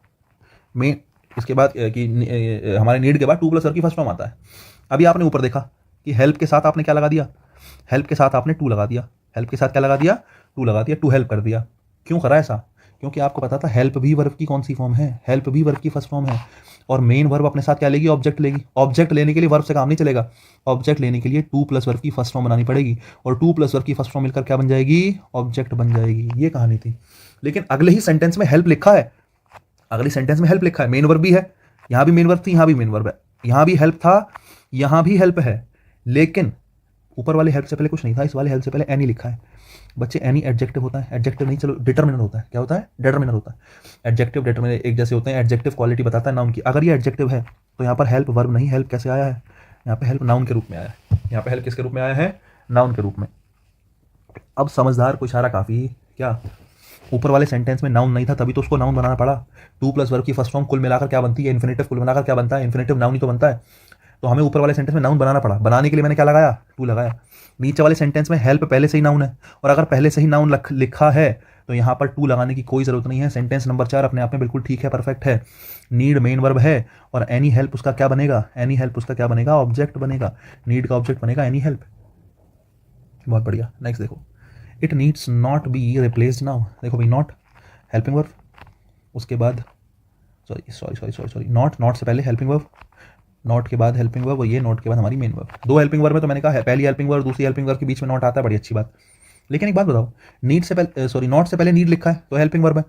मेन इसके बाद कि हमारे नीड के बाद टू प्लस वर्ब की फर्स्ट फॉर्म आता है। अभी आपने ऊपर देखा कि हेल्प के साथ आपने क्या लगा दिया, हेल्प के साथ आपने टू लगा दिया, हेल्प के साथ क्या लगा दिया, टू लगा दिया, टू हेल्प कर दिया। क्यों करा ऐसा, क्योंकि आपको पता था हेल्प भी वर्ब की कौन सी फॉर्म है, हेल्प भी वर्ब की फर्स्ट फॉर्म है। और मेन वर्ब अपने साथ क्या लेगी, ऑब्जेक्ट लेगी। ऑब्जेक्ट लेने के लिए वर्ब से काम नहीं चलेगा, ऑब्जेक्ट लेने के लिए टू प्लस वर्ब की फर्स्ट फॉर्म बनानी पड़ेगी, और टू प्लस वर्ब की फर्स्ट फॉर्म मिलकर क्या बन जाएगी, ऑब्जेक्ट बन जाएगी। ये कहानी थी। लेकिन अगले ही सेंटेंस में हेल्प लिखा है, अगले सेंटेंस में हेल्प लिखा है, मेन वर्ब भी है, यहाँ भी मेन वर्ब थी, यहाँ भी मेन वर्ब है, यहाँ भी हेल्प था, यहाँ भी हेल्प है। लेकिन ऊपर वाले हेल्प से पहले कुछ नहीं था, इस वाले हेल्प से पहले एनी लिखा है। बच्चे एनी एडजेक्टिव होता है, एडजेक्टिव नहीं, चलो डिटर्मिनर होता है। क्या होता है, डिटर्मिनर होता है। एडजेक्टिव डिटर्मिनर एक जैसे होते हैं, एडजेक्टिव क्वालिटी बताता है नाउन की। अगर ये एडजेक्टिव है तो यहाँ पर हेल्प वर्ब नहीं, हेल्प कैसे आया है, यहाँ पे हेल्प नाउन के रूप में आया है। यहाँ पे हेल्प किसके रूप में आया है, नाउन के रूप में। अब समझदार को इशारा काफ़ी, क्या ऊपर वाले सेंटेंस में नाउन नहीं था तभी तो उसको नाउन बनाना पड़ा। टू प्लस वर्ब की फर्स्ट फॉर्म कुल मिलाकर क्या बनती है, इन्फिनेटिव। कुल मिलाकर क्या बनता है, इन्फिनेटिव, नाउन ही तो बनता है। तो हमें ऊपर वाले सेंटेंस में नाउन बनाना पड़ा, बनाने के लिए मैंने क्या लगाया, टू लगाया। नीचे वाले सेंटेंस में हेल्प पहले से ही नाउन है, और अगर पहले से ही नाउन लिखा है तो यहाँ पर टू लगाने की कोई ज़रूरत नहीं है। सेंटेंस नंबर 4 अपने आप में बिल्कुल ठीक है, परफेक्ट है। नीड मेन वर्ब है और एनी हेल्प उसका क्या बनेगा, एनी हेल्प उसका क्या बनेगा, ऑब्जेक्ट बनेगा। नीड का ऑब्जेक्ट बनेगा एनी हेल्प। बहुत बढ़िया। नेक्स्ट देखो, it needs not be replaced now. देखो भाई, नॉट हेल्पिंग वर्ब, उसके बाद सॉरी नॉट से पहले हेल्पिंग वर्ब, नॉट के बाद हेल्पिंग वर्ब, और ये नॉट के बाद हमारी मेन वर्ब। दो हेल्पिंग वर्ब में तो मैंने कहा है, पहली हेल्पिंग वर्ब दूसरी हेल्पिंग वर्ब के बीच में नॉट आता है, बड़ी अच्छी बात। लेकिन एक बात बताओ, नीड से पहले नॉट से पहले नीड लिखा है तो हेल्पिंग वर्ब है,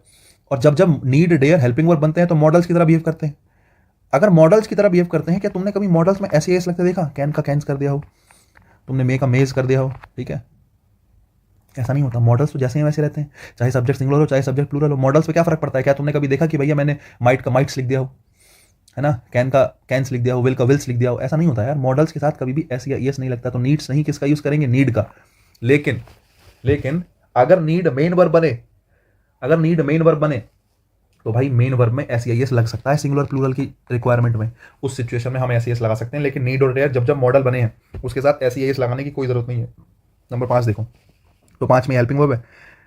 और जब जब नीड डेयर हेल्पिंग वर्ब बनते हैं तो मॉडल्स की तरह बिहेव करते हैं। अगर मॉडल्स की तरह बिहेव करते हैं, क्या तुमने कभी मॉडल्स में ऐसे लगते देखा, कैन का कैंस कर दिया हो, तुमने मे का मेज कर दिया हो, ठीक है, ऐसा नहीं होता। मॉडल्स तो जैसे हैं वैसे रहते हैं, चाहे सब्जेक्ट सिंगुलर हो चाहे सब्जेक्ट प्लूरल हो। मॉडल्स पे क्या फर्क पड़ता है, क्या तुमने कभी देखा कि भैया मैंने माइट का माइट्स लिख दिया हो, है ना, कैन का कैंस लिख दिया हो, विल का विल्स लिख दिया हो, ऐसा नहीं होता यार। मॉडल्स के साथ कभी भी ऐसी यस नहीं लगता। तो नीड्स नहीं, किसका यूज़ करेंगे, नीड का। लेकिन अगर नीड मेन वर्ब बने, अगर नीड मेन वर्ब बने तो भाई मेन वर्ब में एस यस लग सकता है, सिंगुलर प्लूरल की रिक्वायरमेंट में। उस सिचुएशन में हम एस यस लगा सकते हैं। लेकिन नीड और डेयर जब जब मॉडल बने हैं उसके साथ एस यस लगाने की कोई ज़रूरत नहीं है। नंबर 5 देखो, तो 5 में हेल्पिंग वर्ब है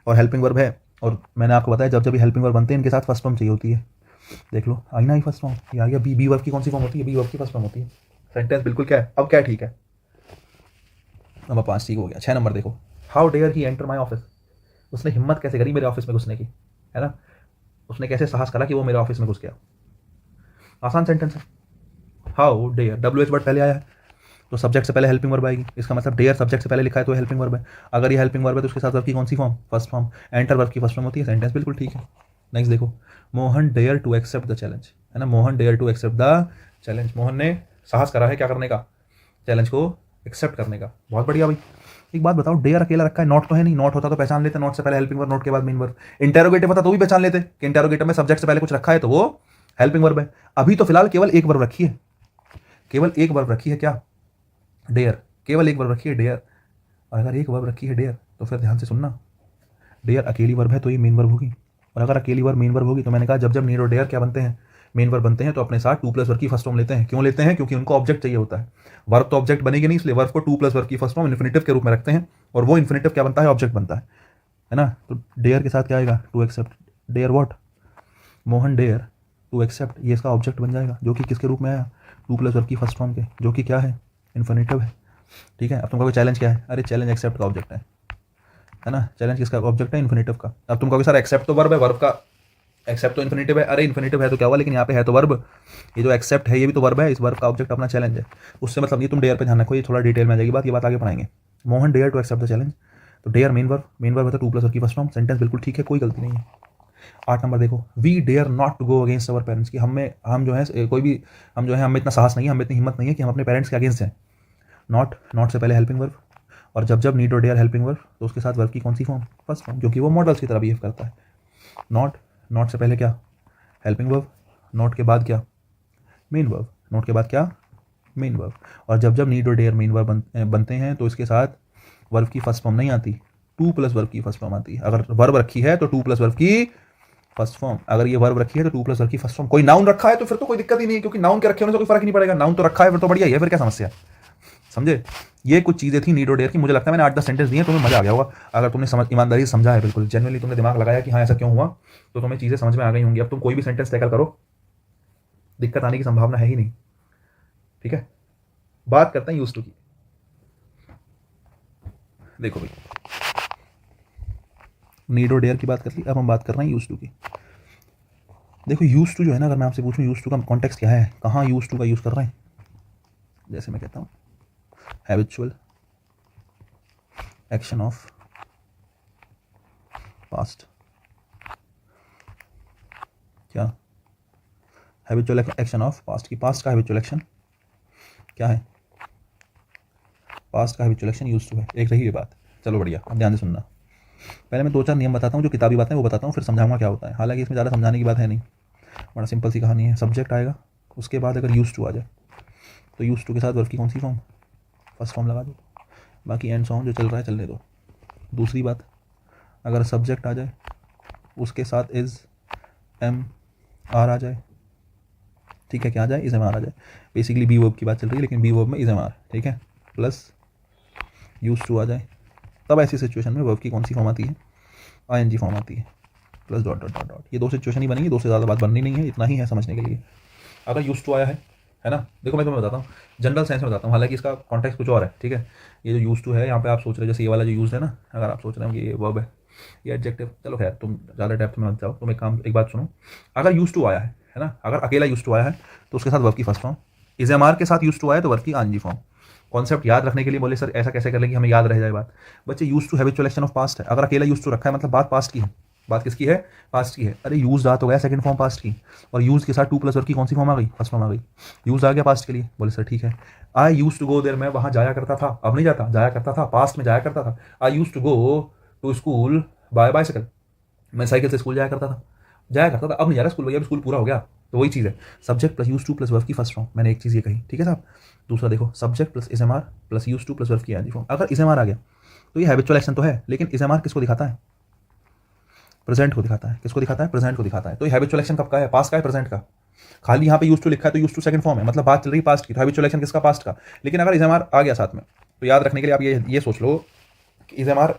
और हेल्पिंग वर्ब है, और मैंने आपको बताया जब जब ये हेल्पिंग वर्ब बनते हैं इनके साथ फर्स्ट फॉर्म चाहिए होती है। देख लो, आई ना ही फर्स्ट फॉर्म, ये आ गया। बी वर्ब की कौन सी फॉर्म होती है, बी वर्ब की फर्स्ट फॉर्म होती है। सेंटेंस बिल्कुल क्या है, अब क्या ठीक है। नंबर 5 ठीक हो गया। 6 नंबर देखो, how dare he enter my office. उसने हिम्मत कैसे करी मेरे ऑफिस में घुसने की, है ना, उसने कैसे साहस करा कि वो मेरे ऑफिस में घुस गया। आसान सेंटेंस है। How dare, W H word पहले आया है तो सब्जेक्ट से पहले हेल्पिंग वर्ब आएगी। इसका मतलब डेयर सब्जेक्ट से पहले लिखा है तो हेल्पिंग वर्ब है। अगर ये हेल्पिंग वर्ब है तो उसके साथ वर्ब की कौन सी फॉर्म, फर्स्ट फॉर्म। एंटर वर्ब की फर्स्ट फॉर्म होती है। सेंटेंस बिल्कुल ठीक है। नेक्स्ट देखो, Mohan dare to accept the challenge, है ना, Mohan dare to accept the challenge. Mohan ने साहस करा है क्या करने का, चैलेंज को एक्सेप्ट करने का। बहुत बढ़िया भाई। एक बात बताओ, डेयर अकेला रखा है, नॉट तो है नहीं। नॉट होता तो पहचान लेते, नॉट से पहले हेल्पिंग वर्ब, नॉट के बाद मेन वर्ब। इंटेरोगेटिव होता तो भी पहचान लेते कि इंटेरोगेटिव में सब्जेक्ट से पहले कुछ रखा है तो वो हेल्पिंग वर्ब है। अभी तो फिलहाल केवल एक वर्ब रखी है, केवल एक वर्ब रखी है, क्या, डेयर। केवल एक वर्ब रखी है, डेयर। और अगर एक वर्ब रखी है डेयर तो फिर ध्यान से सुनना, डेयर अकेली वर्ब है तो ये मेन वर्ब होगी। और अगर अकेली वर्ब मेन वर्ब होगी तो मैंने कहा जब जब नीड और डेयर क्या बनते हैं, मेन वर्ब बनते हैं, तो अपने साथ टू प्लस वर्ब की फर्स्ट फॉर्म लेते हैं। क्यों लेते हैं, क्योंकि उनको ऑब्जेक्ट चाहिए होता है। वर्ब तो ऑब्जेक्ट बनेगी नहीं, इसलिए वर्ब को टू प्लस वर्ब की फर्स्ट फॉर्म इन्फिनेटिव के रूप में रखते हैं, और वो इन्फिनेटिव क्या बनता है, ऑब्जेक्ट बनता है ना। तो डेयर के साथ क्या आएगा, to accept. Dare what, Mohan dare to accept, ये इसका ऑब्जेक्ट बन जाएगा, जो कि किसके रूप में आया, टू प्लस वर्ब की फर्स्ट फॉर्म के, जो कि क्या है, इन्फिनेटिव है। ठीक है। अब तुम कहोगे चैलेंज क्या है, अरे चैलेंज एक्सेप्ट का ऑब्जेक्ट है ना। चैलेंज किसका ऑब्जेक्ट है, इन्फिनेटिव का। अब तुम कहोगे सर एक्सेप्ट तो वर्ब है, वर्ब का एक्सेप्ट तो इन्फिनेटिव है। अरे इन्फिनेटिव है तो क्या हुआ, लेकिन यहाँ पे है तो वर्ब। ये जो एक्सेप्ट है ये भी तो वर्ब है, इस वर्ब का ऑब्जेक्ट अपना चैलेंज है। उससे मतलब नहीं, तुम डेयर पे ध्यान रखो, ये थोड़ा डिटेल में आ जाएगी बात, ये बात आगे पढ़ाएंगे। Mohan dare to accept the challenge. तो डेयर मेन वर्ब है तो टू प्लस वर्ब की फर्स्ट फॉर्म, सेंटेंस बिल्कुल ठीक है, कोई गलती नहीं है। 8 नंबर देखो, we dare not to go against our parents, की हम जो है कोई भी हम जो है हमें इतना साहस नहीं है, हमें इतनी हिम्मत नहीं है कि हम अपने पेरेंट्स के अगेंस्ट जाएं। नॉट से पहले हेल्पिंग वर्ब, और जब नीड और डेयर हेल्पिंग वर्ब तो उसके साथ वर्ब की कौन सी फॉर्म, फर्स्ट फॉर्म, क्योंकि वो मॉडल्स की तरह बिहेव करता है। नॉट से पहले क्या, हेल्पिंग वर्ब, नॉट के बाद क्या, मेन वर्ब, नॉट के बाद क्या, मेन वर्ब, और जब नीड और डेयर मेन वर्ब बनते हैं तो इसके साथ वर्ब की फर्स्ट फॉर्म नहीं आती, टू प्लस वर्ब की फर्स्ट फॉर्म आती है। अगर वर्ब रखी है तो टू प्लस वर्ब की फर्स्ट फॉर्म, अगर ये वर्ब रखी है तो टू प्लस वर्ब की फर्स्ट फॉर्म। कोई नाउन रखा है तो फिर तो कोई दिक्कत ही नहीं है, क्योंकि नाउन के रखे होने से कोई फर्क ही नहीं पड़ेगा, नाउन तो रखा है फिर तो बढ़िया ही है, फिर क्या समस्या है, समझे। ये कुछ चीज़ें थी नीड और डेयर की, मुझे लगता है मैंने 8-10 सेंटेंस दिए, तुम्हें मजा आ गया होगा। अगर तुमने ईमानदारी से समझा है, बिल्कुल जेन्युइनली तुमने दिमाग लगाया कि हाँ ऐसा क्यों हुआ, तो तुम्हें चीज़ें समझ में आ गई होंगी। अब तुम कोई भी सेंटेंस टैकल करो, दिक्कत आने की संभावना है ही नहीं, ठीक है। बात करते हैं यूज टू की। देखो भाई, नीड और डेयर की बात कर ली, अब हम बात कर रहे हैं यूज टू की। देखो यूज टू जो है ना, अगर मैं आपसे पूछूं यूज टू का कॉन्टेक्स्ट क्या है, कहाँ यूज टू का यूज कर रहे हैं, जैसे मैं कहता हूँ हैबिचुअल एक्शन ऑफ पास्ट, क्या हैबिचुअल एक्शन ऑफ पास्ट की, पास्ट का हैबिचुअल एक्शन क्या है, पास्ट का हैबिचुअल एक्शन यूज टू है, एक रही ये बात। चलो बढ़िया, अब ध्यान से सुनना। पहले मैं 2-4 नियम बताता हूँ, जो किताबी बातें वो बताता हूँ, फिर समझाऊंगा क्या होता है। हालांकि इसमें ज़्यादा समझाने की बात है नहीं, बड़ा सिंपल सी कहानी है। सब्जेक्ट आएगा, उसके बाद अगर यूज टू आ जाए तो यूज टू के साथ वर्ब की कौन सी फॉर्म, फर्स्ट फॉर्म लगा दो, बाकी एंड सॉन्ग जो चल रहा है चलने दो। दूसरी बात, अगर सब्जेक्ट आ जाए उसके साथ इज़ एम आर आ जाए, ठीक है, क्या आ जाए, इज़ एम आर आ जाए। बेसिकली बी वर्ब की बात चल रही है, लेकिन बी वर्ब में इज़ एम आर, ठीक है, प्लस यूज टू आ जाए, तब ऐसी सिचुएशन में वर्ब की कौन सी फॉर्म आती है, आई एन जी फॉर्म आती है, plus dot dot dot dot. ये 2 सिचुएशन ही बनेंगी, 2 से ज़्यादा बात बननी नहीं है, इतना ही है समझने के लिए। अगर यूज टू आया है ना, देखो मैं तुम्हें बताता हूँ, जनरल सेंस में बताता हूँ, हालांकि इसका कॉन्टेक्स्ट कुछ और है, ठीक है। ये जो यूज टू है, यहाँ पे आप सोच रहे हो जैसे ये वाला जो यूज है ना, अगर आप सोच रहे हो कि ये वर्ब है, ये एडजेक्टिव, चलो खैर तुम ज़्यादा डेप्थ में मत जाओ, तुम एक बात सुनो। अगर यूज टू आया है ना, अगर अकेला यूज टू आया है तो उसके साथ वर्ब की first form, is am are के साथ यूज टू आया तो वर्ब की आंजी फॉर्म। कॉन्सेप्ट याद रखने के लिए बोले सर ऐसा कैसे कर लेंगे, हमें याद रह जाए बात। बच्चे use to habitual action of past है, अगर अकेला यूज टू रखा है मतलब बात पास्ट की है, बात किसकी है, पास्ट की है। अरे यूज आ तो गया सेकंड फॉर्म पास्ट की, और यूज के साथ टू प्लस वर्ब की कौन सी फॉर्म आ गई, फर्स्ट फॉर्म आ गई। यूज आ गया पास्ट के लिए, बोले सर ठीक है। आई यूज टू गो देयर, मैं वहां जाया करता था, अब नहीं जाता, जाया करता था, पास्ट में जाया करता था। I use to go to school by bicycle, मैं साइकिल से स्कूल जाया करता था, अब नहीं जा रहा स्कूल, भैया स्कूल पूरा हो गया। तो वही चीज़ है, subject plus use to plus verb की फर्स्ट फॉर्म, मैंने एक चीज़ ये कही, ठीक है साहब। दूसरा देखो, subject plus is am are plus use to plus verb की आंजी फॉर्म। अगर इज एम आर आ गया तो ये हैबिचुअल एक्शन तो है, लेकिन इज एम आर किसको दिखाता है, प्रेजेंट को दिखाता है। किसको दिखाता है, प्रेजेंट को दिखाता है। तो ये हैबिचुअल एक्शन कब का है, पास्ट का है, प्रेजेंट का। खाली यहाँ पे यूज टू लिखा है तो यूज टू सेकंड फॉर्म है, मतलब बात चल रही पास्ट की, तो हैबिचुअल एक्शन किसका, पास्ट का। लेकिन अगर इज एम आर आ गया साथ में, तो याद रखने के लिए आप ये सोच लो कि is am are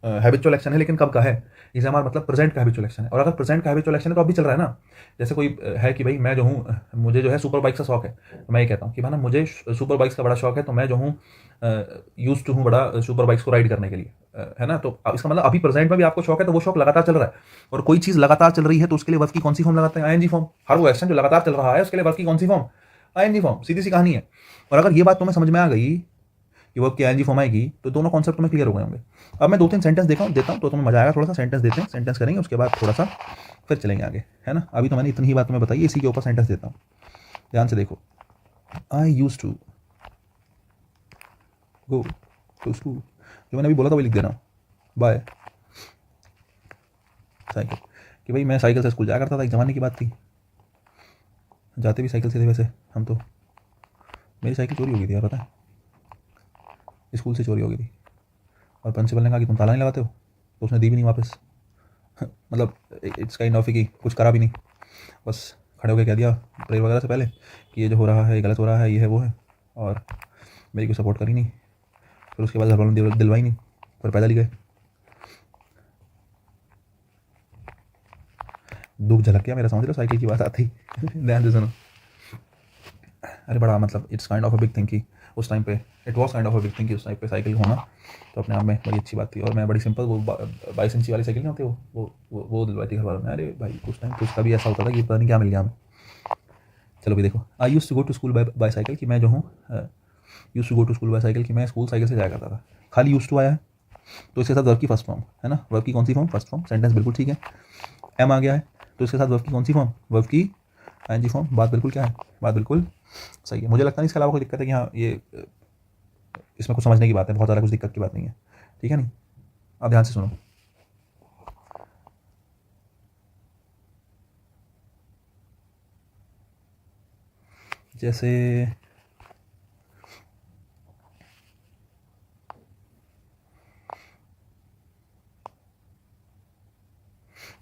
habitual action है, लेकिन कब का है, इज एम आर मतलब प्रेजेंट का हैबिचुअल एक्शन है। और अगर प्रेजेंट का हैबिचुअल एक्शन है तो अभी चल रहा है ना। जैसे कोई है कि भाई मैं जो हूँ, मुझे जो है सुपर बाइक का शौक है, तो मैं ये कहता हूँ कि भाई ना मुझे सुपर बाइक्स का बड़ा शौक है, तो मैं जो हूँ यूज टू हूँ बड़ा सुपर बाइक्स को राइड करने के लिए, है ना। तो इसका मतलब अभी प्रेजेंट में भी आपको शौक है, तो वो शौक लगातार चल रहा है। और कोई चीज़ लगातार चल रही है तो उसके लिए वर्ब की कौन सी फॉर्म लगाते हैं, आईएनजी फॉर्म। हर वो एक्शन जो लगातार चल रहा है उसके लिए वर्ब की कौन सी फॉर्म, आईएनजी फॉर्म। सीधी सी कहानी है। और अगर ये बात तुम्हें समझ में आ गई कि वर्ब की आईएनजी फॉर्म आएगी, तो दोनों कॉन्सेप्ट तुम्हें क्लियर हो गए होंगे। अब मैं 2-3 सेंटेंस देता हूँ तो तुम्हें मजा आएगा। थोड़ा सा सेंटेंस देते हैं, सेंटेंस करेंगे, उसके बाद थोड़ा सा फिर चलेंगे आगे, है ना। अभी तो मैंने इतनी ही बात तुम्हें बताई, इसी के ऊपर सेंटेंस देता हूँ, ध्यान से देखो। I use to go to school, जो मैंने अभी बोला था वही लिख दे रहा हूँ, बाय साइकिल, कि भाई मैं साइकिल से स्कूल जाया करता था, एक ज़माने की बात थी, जाते भी साइकिल से थे वैसे हम तो। मेरी साइकिल चोरी हो गई थी यार, पता है, स्कूल से चोरी हो गई थी। और प्रिंसिपल ने कहा कि तुम ताला नहीं लगाते हो, तो उसने दी भी नहीं वापस। मतलब इट्स काइंड ऑफ कि कुछ करा भी नहीं, बस खड़े होकर कह दिया प्रेयर वगैरह से पहले कि ये जो हो रहा है ये गलत हो रहा है, ये है वो है, और मेरी कोई सपोर्ट करी नहीं। फिर उसके बाद घर वालों ने दिलवाई नहीं, फिर पैदल ही गए। दुख झलक गया मेरा, समझ लो, साइकिल की बात आती। ध्यान से सुनो। अरे बड़ा मतलब it's kind of a big thing कि उस टाइम पे, it was kind of a big thing कि उस टाइम पे साइकिल होना तो अपने आप में बड़ी अच्छी बात थी। और मैं बड़ी सिंपल, वो 22 इंची वाली साइकिल नहीं होती, वो दिलवाई थी घर वालों ने। अरे भाई उस टाइम तो उसका भी ऐसा होता था कि पता नहीं क्या मिल गया हमें। चलो भी देखो, I use to go to school by cycle, कि मैं जो हूँ use to go to school by cycle, कि मैं स्कूल साइकिल से जाया करता था। खाली यूज टू आया है तो इसके साथ वर्ब की फर्स्ट फॉर्म है ना, वर्ब की कौन सी फॉर्म, फर्स्ट फॉर्म, सेंटेंस बिल्कुल ठीक है। एम आ गया है तो इसके साथ वर्ब की कौन सी फॉर्म, वर्ब की आईएनजी फॉर्म। बात बिल्कुल क्या है, बात बिल्कुल सही है। मुझे लगता नहीं इसके अलावा कोई दिक्कत है कि हाँ ये इसमें कुछ समझने की बात है, बहुत ज़्यादा कुछ दिक्कत की बात नहीं है, ठीक है नहीं। अब ध्यान से सुनो, जैसे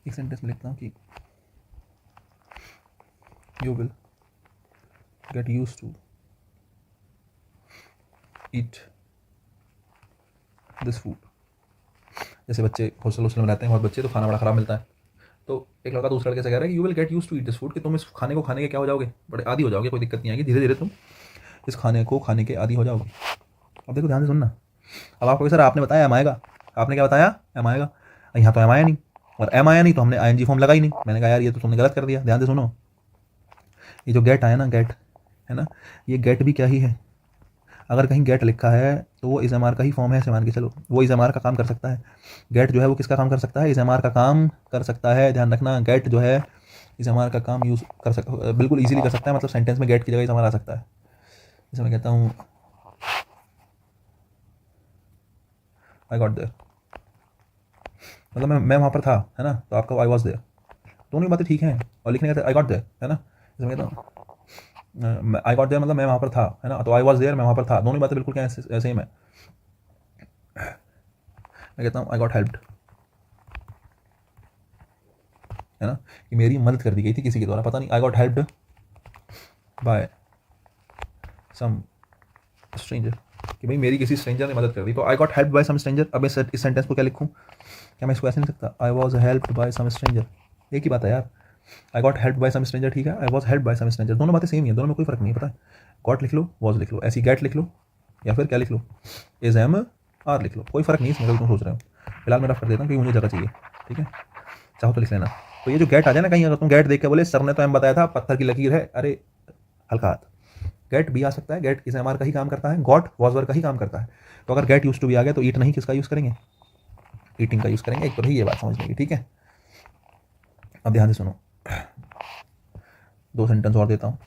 एक सेंटेंस में लिखता हूँ कि you will get use to eat this food. जैसे बच्चे हॉस्टल में रहते हैं बहुत बच्चे, तो खाना बड़ा ख़राब मिलता है, तो एक लड़का दूसरे लड़के से कह रहा है कि you will get use to eat this food, कि तुम इस खाने को खाने के क्या हो जाओगे, बड़े आदी हो जाओगे, कोई दिक्कत नहीं आएगी, धीरे धीरे तुम इस खाने को खाने के आदी हो जाओगे। अब देखो ध्यान से सुनना, अब आपको सर आपने बताया एम आएगा, आपने क्या बताया एम आएगा, यहाँ तो एम आया नहीं, और एम आया नहीं तो हमने आईएनजी फॉर्म लगाई नहीं। मैंने कहा यार ये तो तुमने गलत कर दिया। ध्यान से सुनो, ये जो गेट आया ना, गेट है ना, ये गेट भी क्या ही है, अगर कहीं गेट लिखा है तो वो इस एम आर का ही फॉर्म है, ऐसे मान के चलो वो इस एम आर का काम कर सकता है। गेट जो है वो किसका काम कर सकता है, इस एम आर का काम कर सकता है। ध्यान रखना, गेट जो है इस एम आर का काम यूज़ कर सकता, बिल्कुल ईजिली कर सकता है, मतलब सेंटेंस में गेट की जगह इस एम आर आ सकता है। जैसे मैं कहता हूँ आई गॉट देयर, मतलब मैं वहाँ पर था, है ना, तो आपका आई वॉज देयर, दोनों बातें ठीक हैं। और लिखने का आई गॉट देयर, है ना, जैसे मैं कहता हूँ आई गॉट देयर मतलब मैं वहाँ पर था, है ना, तो आई वॉज देयर मैं वहाँ पर था, दोनों बातें बिल्कुल क्या सेम है। मैं कहता हूँ आई गॉट हेल्प्ड, है ना, कि मेरी मदद कर दी गई थी किसी के द्वारा, पता नहीं, I got helped by some stranger, कि भाई मेरी किसी स्ट्रेंजर ने मदद कर दी, तो I got helped by some stranger. अब इस सेंटेंस को क्या लिखूँ, क्या मैं इसको ऐसे नहीं सकता, I was helped by some stranger, एक ही बात है यार, I got help by some stranger, ठीक है, I was help by some stranger, दोनों बातें सेम ही है, दोनों में कोई फर्क नहीं है, पता है। गॉट लिख लो, वॉज लिख लो, ऐसी गेट लिख लो, या फिर क्या लिख लो, इज एम आर लिख लो, कोई फर्क नहीं है इसमें, तुम सोच रहे हो। फिलहाल मैं रफ कर देता हूँ क्योंकि मुझे जगह चाहिए, ठीक है, चाहो तो लिख लेना। तो ये जो गेट आ जाए ना कहीं, अगर तुम गेट देख के बोले सर ने तो एम बताया था पत्थर की लकीर है, अरे हल्का हाथ, गेट भी आ सकता है, गेट इस एम आर का ही काम करता है, गॉट वॉज वर का ही काम करता है। तो अगर गेट यूज टू भी आ गया तो ईट नहीं किसका यूज़ करेंगे, ईटिंग का यूज़ करेंगे। एक तो रही ये बात समझने की, ठीक है। अब ध्यान से सुनो, दो सेंटेंस और देता हूँ।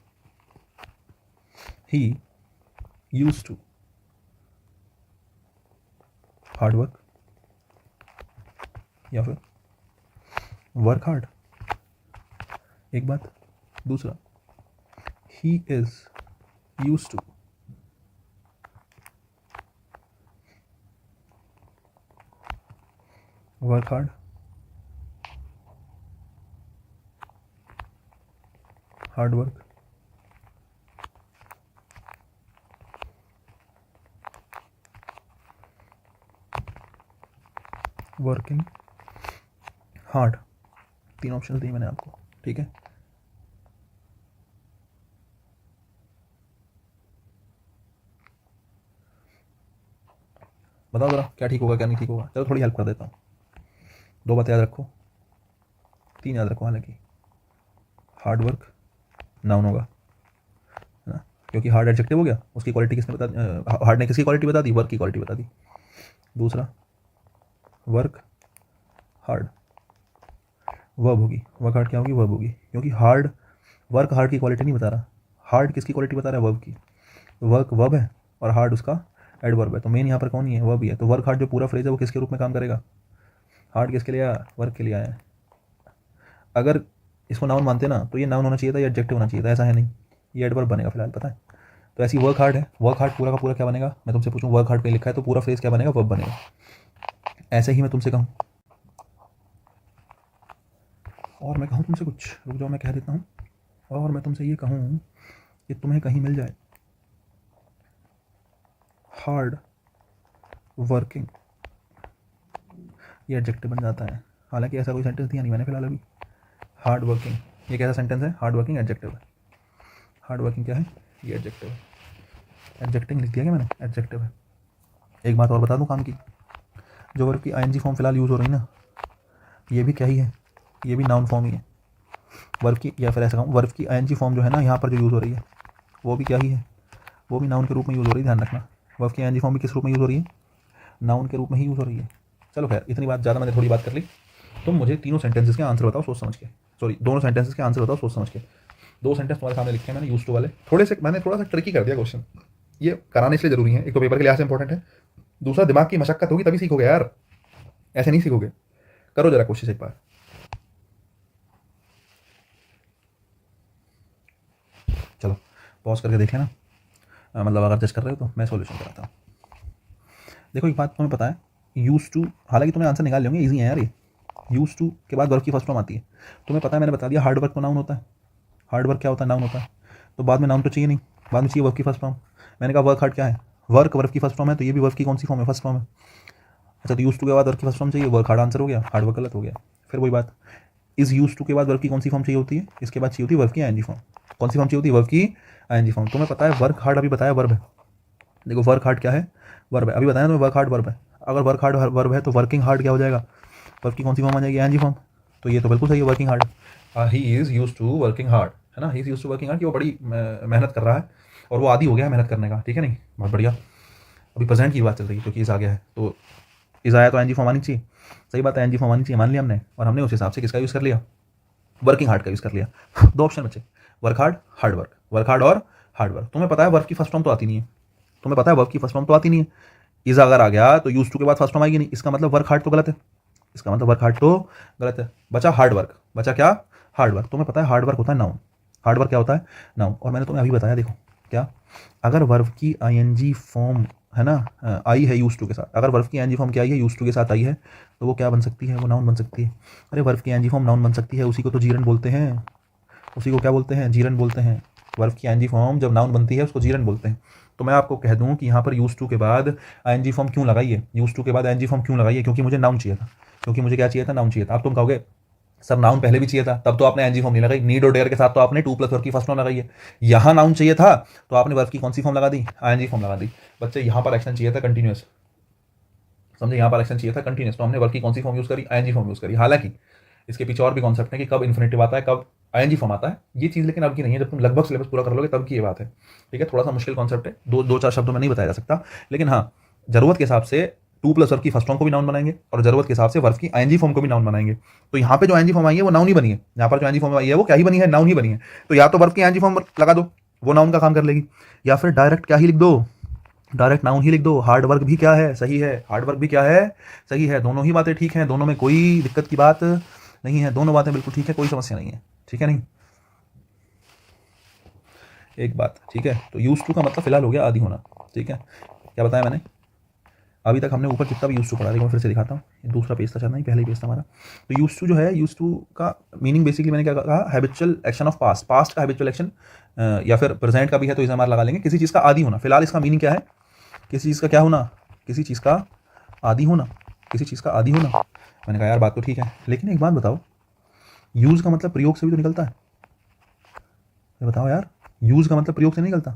He use to hard work, या फिर वर्क हार्ड, एक बात। दूसरा, he is use to work hard, hard work, working hard, तीन ऑप्शन दिए मैंने आपको, ठीक है। बताओ जरा क्या ठीक होगा क्या नहीं ठीक होगा, चलो थोड़ी हेल्प कर देता हूँ। दो बातें याद रखो, तीन याद रखो हालांकि, हार्ड वर्क नाउन होगा, है ना, क्योंकि हार्ड एडजेक्टिव हो गया, उसकी क्वालिटी किसने बता, हार्ड ने किसकी क्वालिटी बता दी, वर्क की क्वालिटी बता दी। दूसरा, वर्क हार्ड वर्ब होगी, वर्क हार्ड क्या होगी, वर्ब होगी, क्योंकि हार्ड वर्क हार्ड की क्वालिटी नहीं बता रहा, हार्ड किसकी क्वालिटी बता रहा है, वर्ब की। तो वर्क वर्ब है और हार्ड उसका एडवर्ब है, तो मेन यहाँ पर कौन ही है, वर्ब ही है। तो वर्क हार्ड जो पूरा फ्रेज है वो किसके रूप में काम करेगा, हार्ड किसके लिए आया, वर्क के लिए आया है। अगर इसको नाउन मानते ना तो ये नाउन होना चाहिए था, ये एडजेक्टिव होना चाहिए था, ऐसा है नहीं, ये एडवर्ब बनेगा फिलहाल, पता है। तो ऐसी वर्क हार्ड है, वर्क हार्ड पूरा का पूरा क्या बनेगा, मैं तुमसे पूछूं वर्क हार्ड पे लिखा है तो पूरा फ्रेज क्या बनेगा, वर्ब बनेगा। ऐसे ही मैं तुमसे कहूँ, और मैं कहूँ तुमसे कुछ, रुक जाओ मैं कह देता हूँ, और मैं तुमसे ये कहूँ कि तुम्हें कहीं मिल जाए हार्ड वर्किंग, ये एडजेक्टिव बन जाता है। हालांकि ऐसा कोई सेंटेंस दिया नहीं मैंने फिलहाल अभी। हार्ड वर्किंग ये कैसा सेंटेंस है, हार्ड वर्किंग एडजेक्टिव है, हार्ड वर्किंग क्या है, ये एडजेक्टिव है, एडजेक्टिव लिख दिया क्या मैंने, एडजेक्टिव है। एक बात और बता दूं काम की, जो वर्ब की आईएनजी फॉर्म फिलहाल यूज़ हो रही है ना, ये भी क्या ही है, ये भी नाउन फॉर्म ही है वर्ब की, या फिर ऐसा कहूँ वर्ब की आईएनजी फॉर्म जो है ना यहाँ पर जो यूज़ हो रही है वो भी क्या ही है, वो भी नाउन के रूप में यूज़ हो रही है। ध्यान रखना, वर्ब की आईएनजी फॉर्म भी किस रूप में यूज़ हो रही है, नाउन के रूप में ही यूज़ हो रही है। चलो खैर, इतनी बात ज़्यादा मैंने थोड़ी बात कर ली। तुम मुझे तीनों सेंटेंसेस के आंसर बताओ सोच समझ के, सॉरी दोनों सेंटेंसेस के आंसर बताओ सोच समझ के। दो सेंटेंस तुम्हारे सामने लिखे हैं मैंने यूज टू वाले, मैंने थोड़ा सा ट्रिकी कर दिया क्वेश्चन, ये कराने इसलिए जरूरी है, एक तो पेपर के लिहाज से इंपॉर्टेंट है, दूसरा दिमाग की मशक्कत होगी तभी सीखोगे यार, ऐसे नहीं सीखोगे। करो जरा कोशिश एक बार। चलो पॉज करके देख लेना, मतलब अगर जज कर रहे हो तो मैं सॉल्यूशन कराता हूँ। देखो एक बात तुम्हें पता है, यूज टू, हालांकि तुम्हें आंसर निकाल लेंगे, ईजी है यार ये। यूज टू के बाद वर्ब की फर्स्ट फॉर्म आती है, तुम्हें पता है, मैंने बता दिया हार्ड वर्क तो नाउन होता है। हार्ड वर्क क्या होता है? नाउन होता है। तो बाद में नाउन तो चाहिए नहीं, बाद में चाहिए वर्ब की फर्स्ट फॉर्म। मैंने कहा वर्क हार्ड क्या है? वर्क वर्ब की फर्स्ट फॉर्म है, तो ये भी वर्ब की कौन सी फॉर्म है? फर्स्ट फॉर्म है। अच्छा, तो यूज टू के बाद वर्ब की फर्स्ट फॉर्म चाहिए, वर्क हार्ड आंसर हो गया, हार्ड वर्क गलत हो गया। फिर वही बात, इस यूज टू के बाद वर्ब की कौन सी फॉर्म चाहिए होती है? इसके बाद चाहिए होती है वर्ब की आईएनजी फॉर्म। कौन सी फॉर्म चाहिए होती है? वर्ब की आईएनजी फॉर्म। तुम्हें पता है वर्क हार्ड अभी बताया वर्ब है, देखो वर्क हार्ड क्या है? वर्ब है, अभी बताया तुम्हें वर्क हार्ड वर्ब है। अगर वर्क हार्ड वर्ब है तो वर्किंग हार्ड क्या हो जाएगा? वर्ब की कौन सी फॉर्म आ जाएगी? I N G form. तो ये तो बिल्कुल सही है, working hard. He is use to working hard, है ना, he is use to working hard, कि वो बड़ी मेहनत कर रहा है और वो आदी हो गया है मेहनत करने का, ठीक है नहीं, बहुत बढ़िया। अभी प्रेजेंट की बात चल रही है क्योंकि इस आ गया है, तो इस आया तो एनजी फॉर्म आनी चाहिए, सही बात है, एनजी फॉर्म आनी चाहिए, मान लिया हमने, और हमने उस हिसाब से किसका यूज़ कर लिया? वर्किंग हार्ड का यूज़ कर लिया। दो ऑप्शन बचे, work hard, hard work, work hard और हार्ड वर्क। तुम्हें पता है वर्क की फर्स्ट फॉर्म तो आती नहीं है, तुम्हें पता है वर्क की फर्स्ट फॉर्म तो आती नहीं है। इज अगर आ गया तो यूज टू के बाद फर्स्ट फॉर्म आएगी नहीं, इसका मतलब वर्क हार्ड तो गलत है, इसका मतलब वर्क हार्ड तो गलत है। बचा हार्ड वर्क, बचा क्या? Hard work. तुम्हें पता है हार्ड वर्क होता है नाउन, हार्ड वर्क क्या होता है? नाउन। और मैंने तुम्हें अभी बताया, देखो क्या, अगर वर्ब की आईएनजी फॉर्म है ना आई है यूज टू के साथ, अगर वर्ब की आईएनजी फॉर्म क्या आई है? यूज टू के साथ आई है, तो वो क्या बन सकती है? वो नाउन बन सकती है। अरे वर्ब की आईएनजी फॉर्म नाउन बन सकती है, उसी को तो जीरन बोलते हैं, उसी को क्या बोलते हैं? जीरन बोलते हैं। वर्ब की आईएनजी फॉर्म जब नाउन बनती है उसको जीरन बोलते हैं। तो मैं आपको कह दूं कि यहाँ पर यूज टू के बाद आईएनजी फॉर्म क्यों लगाई है, यूज टू के बाद आईएनजी फॉर्म क्यों लगाई है? क्योंकि मुझे नाउन चाहिए था, क्योंकि मुझे क्या चाहिए था? नाउन चाहिए था। अब तुम कहोगे सर नाउन पहले भी चाहिए था, तब तो आपने एनजी फॉर्म नहीं लगाई, नीड और डेयर के साथ तो आपने टू प्लस वर्ब की फर्स्ट फॉर्म लगाई है। यहाँ नाउन चाहिए था तो आपने वर्ब की कौन सी फॉर्म लगा दी? आईएनजी फॉर्म लगा दी। बच्चे यहाँ पर एक्शन चाहिए था कंटिन्यूअस, समझे, यहाँ पर एक्शन चाहिए था कंटिन्यूअस, तो हमने वर्ब की कौन सी फॉर्म यूज करी? आईएनजी फॉर्म यूज करी। हालांकि इसके पीछे और भी कॉन्सेप्ट है कि कब इन्फिनेटिव आता है, कब आईएनजी फॉर्म आता है, ये चीज़ लेकिन अब की नहीं है, जब तुम लगभग सिलेबस पूरा कर लोगे तब की ये बात है, ठीक है। थोड़ा सा मुश्किल कॉन्सेप्ट है, दो चार शब्दों में नहीं बताया जा सकता, लेकिन हाँ जरूरत के हिसाब से टू प्लस वर्ब की फर्स्ट फॉर्म को भी नाउन बनाएंगे और जरूरत के हिसाब से वर्ब की आईएनजी फॉर्म को भी नाउन बनाएंगे। तो यहाँ पे जो आईएनजी फॉर्म आई है वो नाउन ही बनी है, यहाँ पर जो आईएनजी फॉर्म आई है वो क्या ही बनी है? नाउन ही बनी है। तो या तो वर्ब की आईएनजी फॉर्म लगा दो, वो नाउन का काम कर लेगी, या फिर डायरेक्ट क्या ही लिख दो? डायरेक्ट नाउन ही लिख दो। हार्ड वर्क भी क्या है? सही है। हार्ड वर्क भी क्या है? सही है। दोनों ही बातें ठीक हैं, दोनों में कोई दिक्कत की बात नहीं है, दोनों बातें बिल्कुल ठीक है, कोई समस्या नहीं है, ठीक है नहीं। एक बात, ठीक है, तो यूज टू का मतलब फिलहाल हो गया आदि होना, ठीक है। क्या बताया मैंने? अभी तक हमने ऊपर जितना भी यूज टू पढ़ा, देखो मैं फिर से दिखाता हूँ, ये दूसरा पेज था, चलना ही पहले ही पेज था हमारा। तो यूज टू जो है, यूज टू का मीनिंग बेसिकली मैंने क्या कहा? Habitual action of past, past का हैबिचुअल एक्शन, या फिर प्रेजेंट का भी है तो इसे हमारा लगा लेंगे, किसी चीज़ का आदि होना। फिलहाल इसका मीनिंग क्या है? किसी चीज़ का क्या होना? किसी चीज़ का आदि होना, किसी चीज़ का आदि होना। मैंने कहा यार बात तो ठीक है, लेकिन एक बात बताओ, यूज़ का मतलब प्रयोग से भी तो निकलता है, ये बताओ यार, यूज़ का मतलब प्रयोग से नहीं निकलता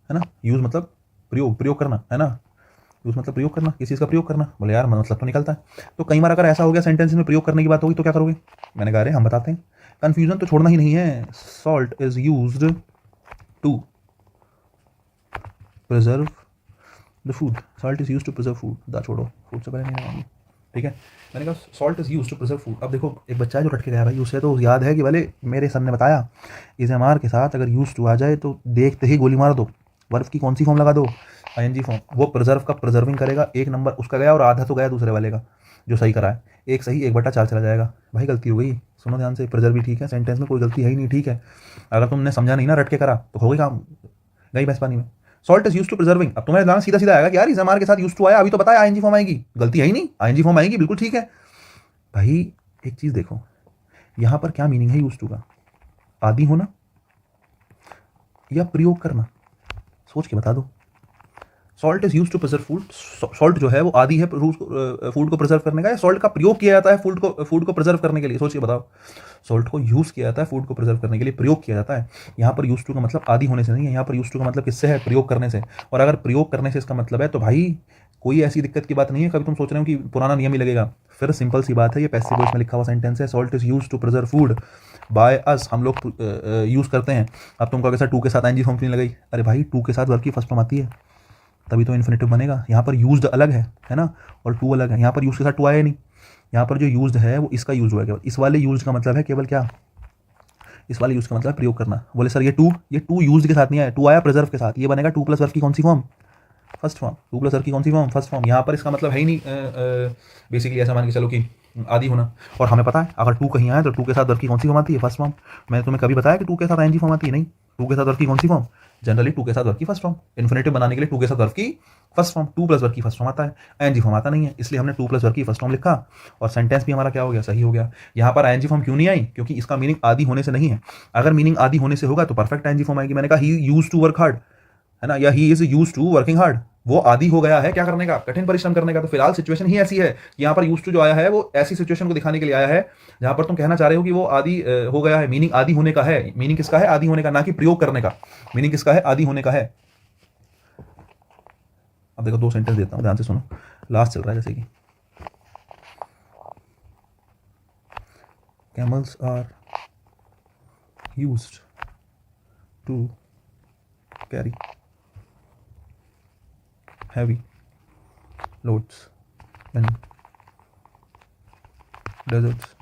है ना? यूज़ मतलब प्रयोग, प्रयोग करना, है ना? यूज़ मतलब प्रयोग करना, किसी चीज़ का प्रयोग करना। बोले यार मतलब तो निकलता है। तो कई बार अगर ऐसा हो गया सेंटेंस में प्रयोग करने की बात होगी तो क्या करोगे? मैंने कहा अरे हम बताते हैं, कन्फ्यूजन तो छोड़ना ही नहीं है। Salt is used to preserve the food, salt is used to preserve food, the छोड़ो, फूड से पहले नहीं लगाऊंगी, ठीक है। मैंने कहा salt is used to preserve food. अब देखो एक बच्चा है जो रट के गया भाई, उसे तो याद है कि भले मेरे सर ने बताया इसे मार के साथ अगर यूज टू आ जाए तो देखते ही गोली मार दो, वर्ब की कौन सी फॉर्म लगा दो? I N G form. वो प्रिजर्व का प्रिजर्विंग करेगा, एक नंबर उसका गया और आधा तो गया दूसरे वाले का जो सही करा है, एक सही 1/4 चला जाएगा। भाई गलती हो गई, सुनो ध्यान से, प्रिजर्व भी ठीक है, सेंटेंस में कोई गलती है ही नहीं, ठीक है। अगर तुमने समझा नहीं ना, रट के करा तो हो गई काम, गई भैंस पानी में। Salt is use to preserving. अब तुम्हें दिमाग सीधा सीधा आएगा कि यार इस हमारे के साथ यूज टू आया, अभी तो बताया आईएनजी फॉर्म आएगी, गलती है ही नहीं, आईएनजी फॉर्म आएगी, बिल्कुल ठीक है। भाई एक चीज देखो, यहां पर क्या मीनिंग है यूज टू का? आदि होना या प्रयोग करना? सोच के बता दो। Salt is use to preserve food, salt जो है वो आदि है फूड को प्रिजर्व करने का, या सॉल्ट का प्रयोग किया जाता है फूड को प्रिजर्व करने के लिए? सोच के बताओ। सॉल्ट को यूज किया जाता है फूड को प्रिजर्व करने के लिए, प्रयोग किया जाता है। यहाँ पर यूज टू का मतलब आदि होने से नहीं है, यहाँ पर यूज टू का मतलब किससे है? प्रयोग करने से। और अगर प्रयोग करने से इसका मतलब है तो भाई कोई ऐसी दिक्कत की बात नहीं है। कभी तुम सोच रहे हो कि पुराना नियम ही लगेगा, फिर सिंपल सी बात है, ये पैसिव वॉइस में लिखा हुआ सेंटेंस है। Salt is use to preserve food by us, हम लोग यूज करते हैं। अब तुम कहोगे सर टू के साथ आईएनजी फॉर्म क्यों लगाई? अरे भाई टू के साथ वर्ब की फर्स्ट फॉर्म आती है, तभी तो इन्फिनेटिव बनेगा। यहाँ पर यूज्ड अलग है ना, और टू अलग है। यहाँ पर यूज के साथ टू आया ही नहीं, यहाँ पर जो यूज्ड है वो इसका यूज हुआ केवल। इस वाले यूज का मतलब है केवल क्या, इस वाले यूज का मतलब प्रयोग करना। बोले सर ये टू यूज के साथ नहीं आया, टू आया प्रिजर्व के साथ, ये बनेगा टू प्लस वर्ब की कौन सी form, first form. To plus verb की कौन सी फॉर्म, फर्स्ट फॉर्म। यहाँ पर इसका मतलब है ही नहीं बेसिकली ऐसा मान के चलो कि आदि होना। और हमें पता है अगर टू कहीं आए तो टू के साथ वर्ब की कौन सी फॉर्म आती है, फर्स्ट फॉर्म। मैंने तुम्हें कभी बताया कि टू के साथ आईएनजी फॉर्म आती है, नहीं। टू के साथ वर्ब की कौन सी फॉर्म, जनरली टू के साथ वर्ब की फर्स्ट फॉर्म। इन्फिनेटिव बनाने के लिए टू के साथ वर्ब की first form, to plus verb की फर्स्ट फॉर्म आता है, आईएनजी फॉर्म आता नहीं है, इसलिए हमने टू प्लस वर्ब की फर्स्ट फॉर्म लिखा और सेंटेंस भी हमारा क्या हो गया, सही हो गया। यहाँ पर आईएनजी फॉर्म क्यों नहीं आई, क्योंकि इसका मीनिंग आदि होने से नहीं है। अगर मीनिंग आदि होने से होगा तो परफेक्ट आईएनजी फॉर्म आएगी। मैंने कहा he used to work hard, है ना, या he is used to working hard, वो आदि हो गया है क्या करने का, कठिन परिश्रम करने का। तो फिलहाल सिचुएशन ही ऐसी है कि यहाँ पर यूज्ड टू जो आया है वो ऐसी सिचुएशन को दिखाने के लिए आया है जहां पर तुम कहना चाह रहे हो कि वो आदि हो गया है। मीनिंग आदि होने का है, मीनिंग किसका है, आदि होने का, ना कि प्रयोग करने का। मीनिंग किसका है, आदि होने का है। अब देखो दो सेंटेंस देता हूं, ध्यान से सुनो, लास्ट चल रहा है जैसे कि camels are used to carry heavy loads in deserts।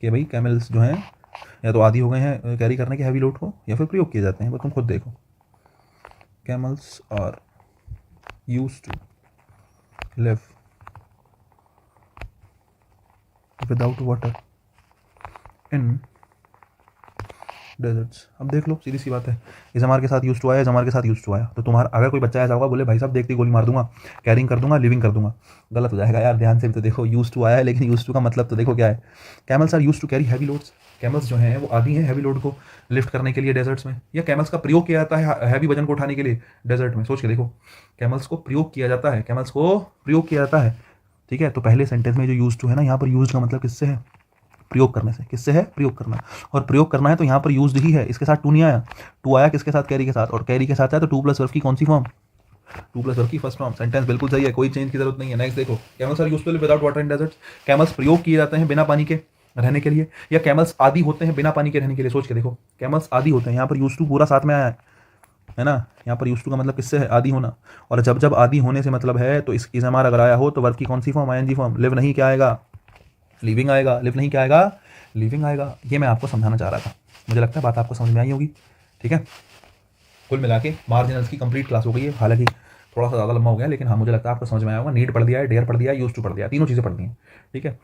कि भाई कैमल्स जो हैं या तो आदी हो गए हैं कैरी करने के हैवी लोड को, या फिर प्रयोग किए जाते हैं, वो तुम खुद देखो। Camels are used to live without water in deserts. अब देख लो, सीधी सी बात है, इस हमारे के साथ यूज टू आया, इस हमारे के साथ यूज टू आया, तो तुम्हारा अगर कोई बच्चा ऐसा होगा बोले भाई साहब देखते गोली मार दूंगा, कैरिंग कर दूंगा, लिविंग कर दूंगा, गलत हो जाएगा यार। ध्यान से भी तो देखो, यूज टू आया है लेकिन यूज टू का मतलब तो देखो क्या है। Camels are use to carry heavy loads, camels जो हैं वो आदी हैं हैवी लोड को लिफ्ट करने के लिए डेजर्ट्स में, या कैमल्स का प्रयोग किया जाता है हैवी वजन को उठाने के लिए डेजर्ट में। सोच के देखो, कैमल्स को प्रयोग किया जाता है, कैमल्स को प्रयोग किया जाता है, ठीक है। तो पहले सेंटेंस में जो यूज टू है ना, यहाँ पर यूज का मतलब किससे है, प्रयोग करने से। किससे है, प्रयोग करना। और प्रयोग करना है तो यहाँ पर यूज्ड ही है, इसके साथ टू नहीं आया। टू आया किसके साथ, कैरी के साथ, और कैरी के साथ है तो टू प्लस वर्ब की कौन सी फॉर्म, टू प्लस वर्ब की फर्स्ट फॉर्म। सेंटेंस बिल्कुल सही है, कोई चेंज की जरूरत नहीं है। नेक्स्ट देखो, camels are used to live without water in deserts. Camels प्रयोग किए जाते हैं बिना पानी के रहने के लिए, या कैमल्स आदि होते हैं बिना पानी के रहने के लिए। सोच के देखो, कैमल्स आदि होते हैं, यहाँ पर यूज्ड टू पूरा साथ में आया है ना। यहाँ पर यूज्ड टू का मतलब किससे है, आदि होना। और जब जब आदि होने से मतलब है तो इस हमारा अगर आया हो तो वर्ब की कौन सी फॉर्म, आईएनजी फॉर्म। लिव नहीं क्या आएगा, लिविंग आएगा। लिव नहीं क्या आएगा, लिविंग आएगा। ये मैं आपको समझाना चाह रहा था, मुझे लगता है बात आपको समझ में आई होगी, ठीक है। कुल मिला के मार्जिनल्स की कंप्लीट क्लास हो गई है, हालांकि थोड़ा सा ज़्यादा लंबा हो गया, लेकिन हाँ मुझे लगता है आपको समझ में आया होगा। नीड पढ़ दिया है, डेयर पढ़ दिया है, यूज टू पढ़ दिया है, तीनों चीज़ें पढ़ दी हैं, ठीक है।